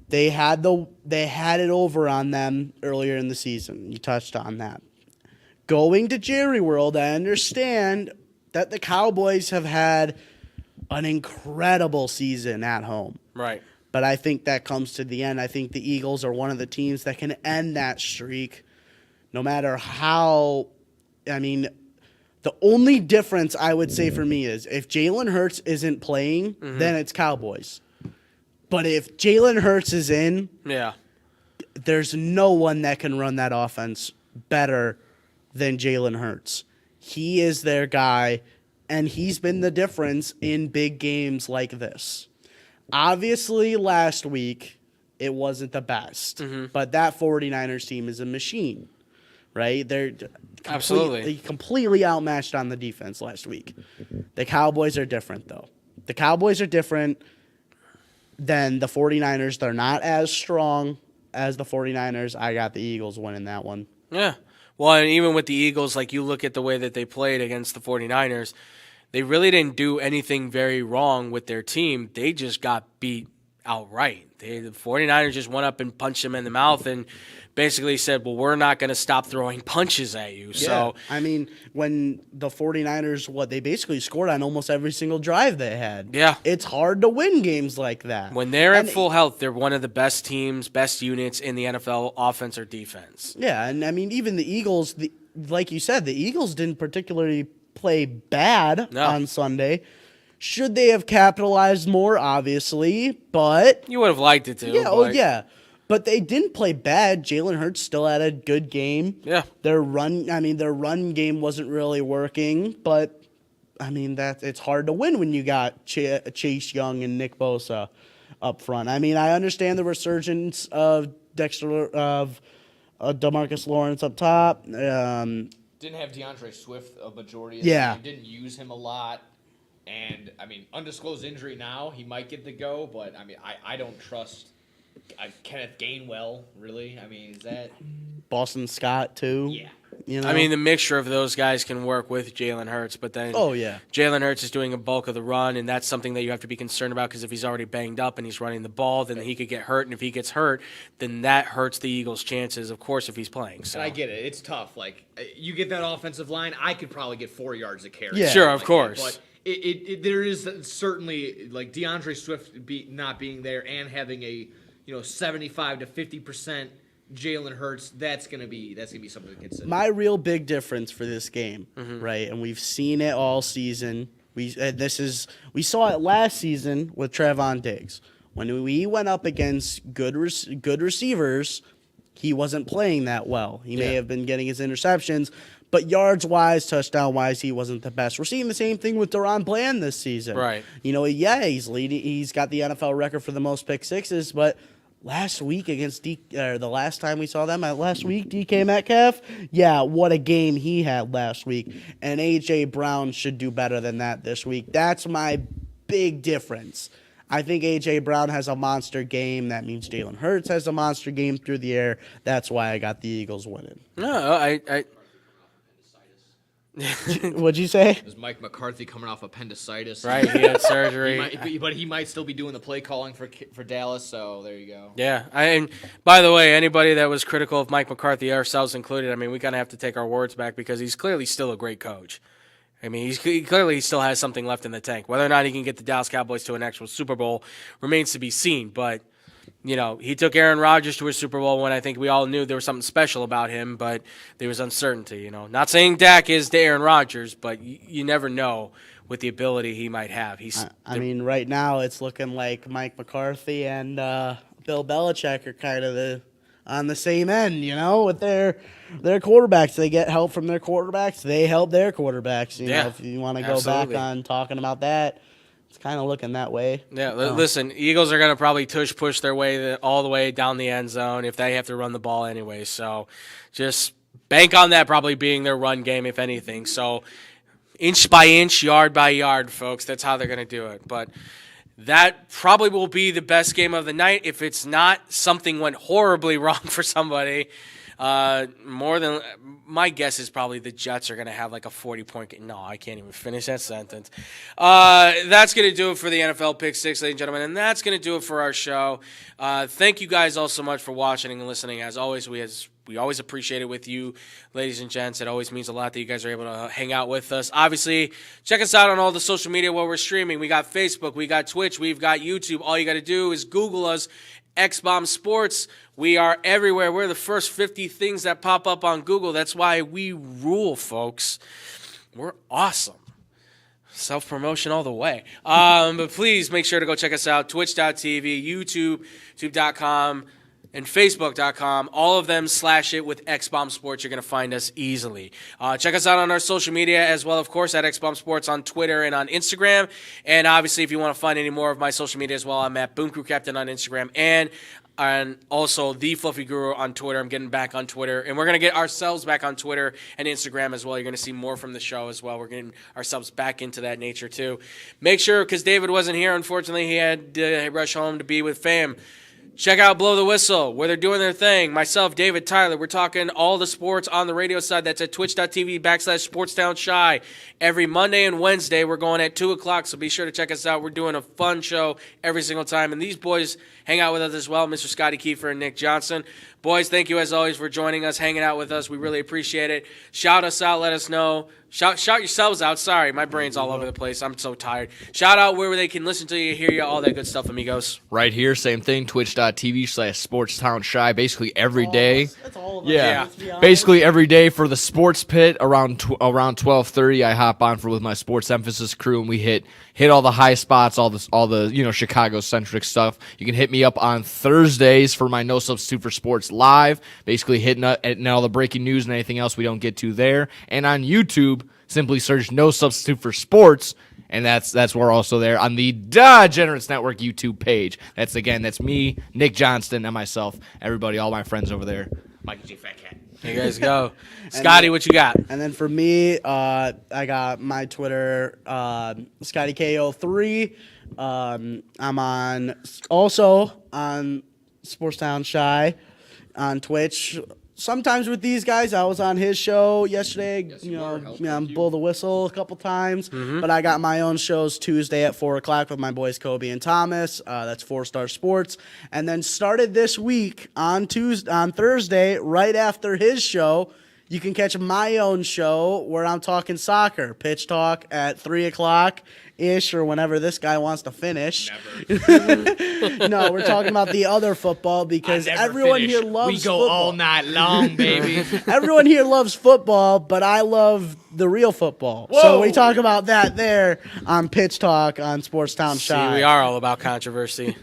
they had it over on them earlier in the season. You touched on that. Going to Jerry World, I understand that the Cowboys have had an incredible season at home. Right. But I think that comes to the end. I think the Eagles are one of the teams that can end that streak no matter how. I mean, the only difference I would say for me is if Jalen Hurts isn't playing, then it's Cowboys. But if Jalen Hurts is in, there's no one that can run that offense better than Jalen Hurts. He is their guy. And he's been the difference in big games like this. Obviously, last week, it wasn't the best. But that 49ers team is a machine, right? They're completely outmatched on the defense last week. The Cowboys are different, though. The Cowboys are different than the 49ers. They're not as strong as the 49ers. I got the Eagles winning that one. Yeah. Well, and even with the Eagles, like you look at the way that they played against the 49ers, they really didn't do anything very wrong with their team. They just got beat outright. The 49ers just went up and punched them in the mouth and basically said, well, we're not going to stop throwing punches at you. Yeah. So, I mean, when the 49ers, they basically scored on almost every single drive they had. Yeah. It's hard to win games like that. when they're at full health, they're one of the best teams, best units in the NFL, offense or defense. Yeah, and I mean, even the Eagles, like you said, the Eagles didn't particularly play bad on Sunday. Should they have capitalized more? Obviously, but you would have liked it to. Yeah, but they didn't play bad. Jalen Hurts still had a good game. Yeah, their run game wasn't really working, but I mean it's hard to win when you got Chase Young and Nick Bosa up front. I mean, I understand the resurgence of DeMarcus Lawrence up top. Didn't have DeAndre Swift a majority of the game. Didn't use him a lot. And, I mean, undisclosed injury now. He might get the go, but, I mean, I don't trust Kenneth Gainwell, really. I mean, is that... Boston Scott, too? Yeah. I mean, the mixture of those guys can work with Jalen Hurts, but then Jalen Hurts is doing a bulk of the run, and that's something that you have to be concerned about because if he's already banged up and he's running the ball, then he could get hurt, and if he gets hurt, then that hurts the Eagles' chances, of course, if he's playing. So. And I get it. It's tough. Like, you get that offensive line, I could probably get 4 yards of carry. Yeah. Sure, of course. But there is certainly, like, DeAndre Swift not being there and having a, 75 to 50% Jalen Hurts, that's gonna be something to consider. My real big difference for this game, right? And we've seen it all season. We saw it last season with Trevon Diggs when we went up against good receivers. He wasn't playing that well. He may have been getting his interceptions, but yards wise, touchdown wise, he wasn't the best. We're seeing the same thing with Deron Bland this season. Right. He's leading. He's got the NFL record for the most pick sixes, but. Last week against the last time we saw them last week, DK Metcalf, what a game he had last week. And A.J. Brown should do better than that this week. That's my big difference. I think A.J. Brown has a monster game. That means Jalen Hurts has a monster game through the air. That's why I got the Eagles winning. No, I What'd you say? Is Mike McCarthy coming off appendicitis? right. He had surgery. But he might still be doing the play calling for Dallas. So there you go. Yeah, and by the way, anybody that was critical of Mike McCarthy, ourselves included, I mean, we kind of have to take our words back because he's clearly still a great coach. I mean, he clearly still has something left in the tank. Whether or not he can get the Dallas Cowboys to an actual Super Bowl remains to be seen. But, you know, he took Aaron Rodgers to a Super Bowl when I think we all knew there was something special about him, but there was uncertainty, you know. Not saying Dak is the Aaron Rodgers, but you never know with the ability he might have. I mean, right now it's looking like Mike McCarthy and Bill Belichick are kind of on the same end, you know, with their quarterbacks. They get help from their quarterbacks. They help their quarterbacks. You know, if you want to go back on talking about that, it's kind of looking that way. Yeah, listen, Eagles are going to probably push their way all the way down the end zone if they have to run the ball anyway. So just bank on that probably being their run game, if anything. So inch by inch, yard by yard, folks. That's how they're going to do it. But that probably will be the best game of the night. If it's not, something went horribly wrong for somebody. More than my guess is probably the Jets are going to have like a 40-point game. No, I can't even finish that sentence. That's going to do it for the NFL Pick 6, ladies and gentlemen, and that's going to do it for our show. Thank you guys all so much for watching and listening. As always, we always appreciate it with you, ladies and gents. It always means a lot that you guys are able to hang out with us. Obviously, check us out on all the social media while we're streaming. We got Facebook, we got Twitch, we've got YouTube. All you got to do is Google us, X-Bomb Sports. We are everywhere. We're the first 50 things that pop up on Google. That's why we rule, folks. We're awesome. Self-promotion all the way. But please make sure to go check us out. Twitch.tv, YouTube, YouTube.com, and Facebook.com. All of them /it with X-Bomb Sports. You're going to find us easily. Check us out on our social media as well, of course, at X-Bomb Sports on Twitter and on Instagram. And obviously, if you want to find any more of my social media as well, I'm at Boom Crew Captain on Instagram and also The Fluffy Guru on Twitter. I'm getting back on Twitter. And we're going to get ourselves back on Twitter and Instagram as well. You're going to see more from the show as well. We're getting ourselves back into that nature too. Make sure, because David wasn't here, unfortunately, he had to rush home to be with fam. Check out Blow the Whistle, where they're doing their thing. Myself, David, Tyler, we're talking all the sports on the radio side. That's at twitch.tv/SportsTownShy. Every Monday and Wednesday, we're going at 2 o'clock, so be sure to check us out. We're doing a fun show every single time. And these boys hang out with us as well, Mr. Scotty Kiefer and Nick Johnson. Boys, thank you as always for joining us, hanging out with us. We really appreciate it. Shout us out, let us know. Shout yourselves out. Sorry, my brain's all over the place. I'm so tired. Shout out where they can listen to you, hear you, all that good stuff, amigos. Right here, same thing, twitch.tv/SportsTownShy. Basically every day. That's all of us. Yeah, Let's be honest. basically every day for the Sports Pit around 12:30. I hop on with my Sports Emphasis crew, and we hit all the high spots, all the Chicago centric stuff. You can hit me up on Thursdays for my No Substitute for Sports Live, basically hitting all the breaking news and anything else we don't get to there. And on YouTube, simply search No Substitute for Sports, and that's where we're also there on the Degenerates Network YouTube page. That's me, Nick Johnston, and myself, everybody, all my friends over there. Mikey G. Fat Cat. Here you guys go. Scotty, what you got? And then for me, I got my Twitter, ScottyKO3. I'm also on Sportstown Shy on Twitch. Sometimes with these guys, I was on his show yesterday. Blow the Whistle a couple times. Mm-hmm. But I got my own shows Tuesday at 4 o'clock with my boys Kobe and Thomas. That's 4 Star Sports. And then started this week on Thursday, right after his show, you can catch my own show where I'm talking soccer. Pitch Talk at 3 o'clock-ish or whenever this guy wants to finish. No, we're talking about the other football because everyone here loves football. We go all night long, baby. Everyone here loves football, but I love the real football. Whoa. So we talk about that there on Pitch Talk on Sportstown Shy. See, we are all about controversy.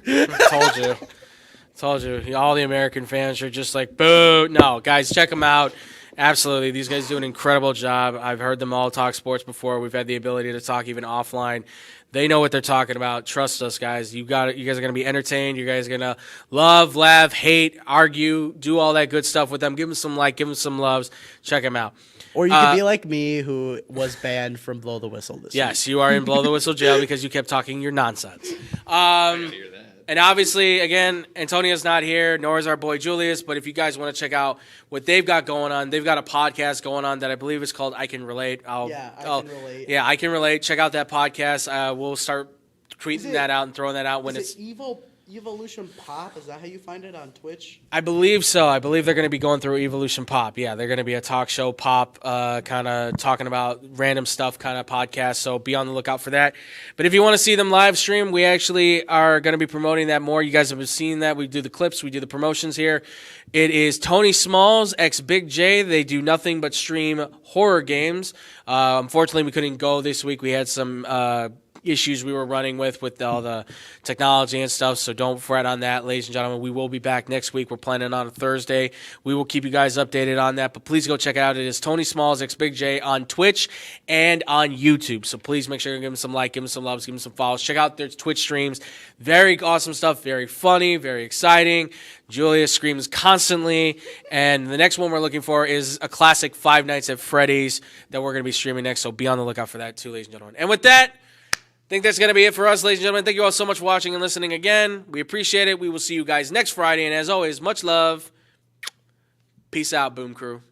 Told you. All the American fans are just like, boo. No, guys, check them out. Absolutely. These guys do an incredible job. I've heard them all talk sports before. We've had the ability to talk even offline. They know what they're talking about. Trust us, guys. You got it. You guys are going to be entertained. You guys are going to love, laugh, hate, argue, do all that good stuff with them. Give them some like, give them some loves. Check them out. Or you could be like me, who was banned from Blow the Whistle this week. Yes, you are in Blow the Whistle jail because you kept talking your nonsense. And obviously, again, Antonia's not here, nor is our boy Julius. But if you guys want to check out what they've got going on, they've got a podcast going on that I believe is called I Can Relate. I Can Relate. Yeah, I Can Relate. Check out that podcast. We'll start tweeting that out and throwing that out when it's Evolution Pop. Is that how you find it on Twitch? I believe so. I believe they're going to be going through Evolution Pop. Yeah, they're going to be a talk show pop, kind of talking about random stuff kind of podcast. So be on the lookout for that. But if you want to see them live stream, we actually are going to be promoting that more. You guys have been seeing that. We do the clips. We do the promotions here. It is Tony Smalls, ex Big J. They do nothing but stream horror games. Unfortunately, we couldn't go this week. We had some issues we were running with all the technology and stuff, so don't fret on that, ladies and gentlemen. We will be back next week. We're planning on a Thursday. We will keep you guys updated on that, but please go check it out. It is Tony Smalls, ex Big J, on Twitch and on YouTube, so please make sure you give him some like, give him some loves, give him some follows. Check out their Twitch streams. Very awesome stuff, very funny, very exciting. Julia screams constantly, and the next one we're looking for is a classic Five Nights at Freddy's that we're going to be streaming next, so be on the lookout for that too, ladies and gentlemen. And with that, I think that's going to be it for us, ladies and gentlemen. Thank you all so much for watching and listening again. We appreciate it. We will see you guys next Friday. And as always, much love. Peace out, Boom Crew.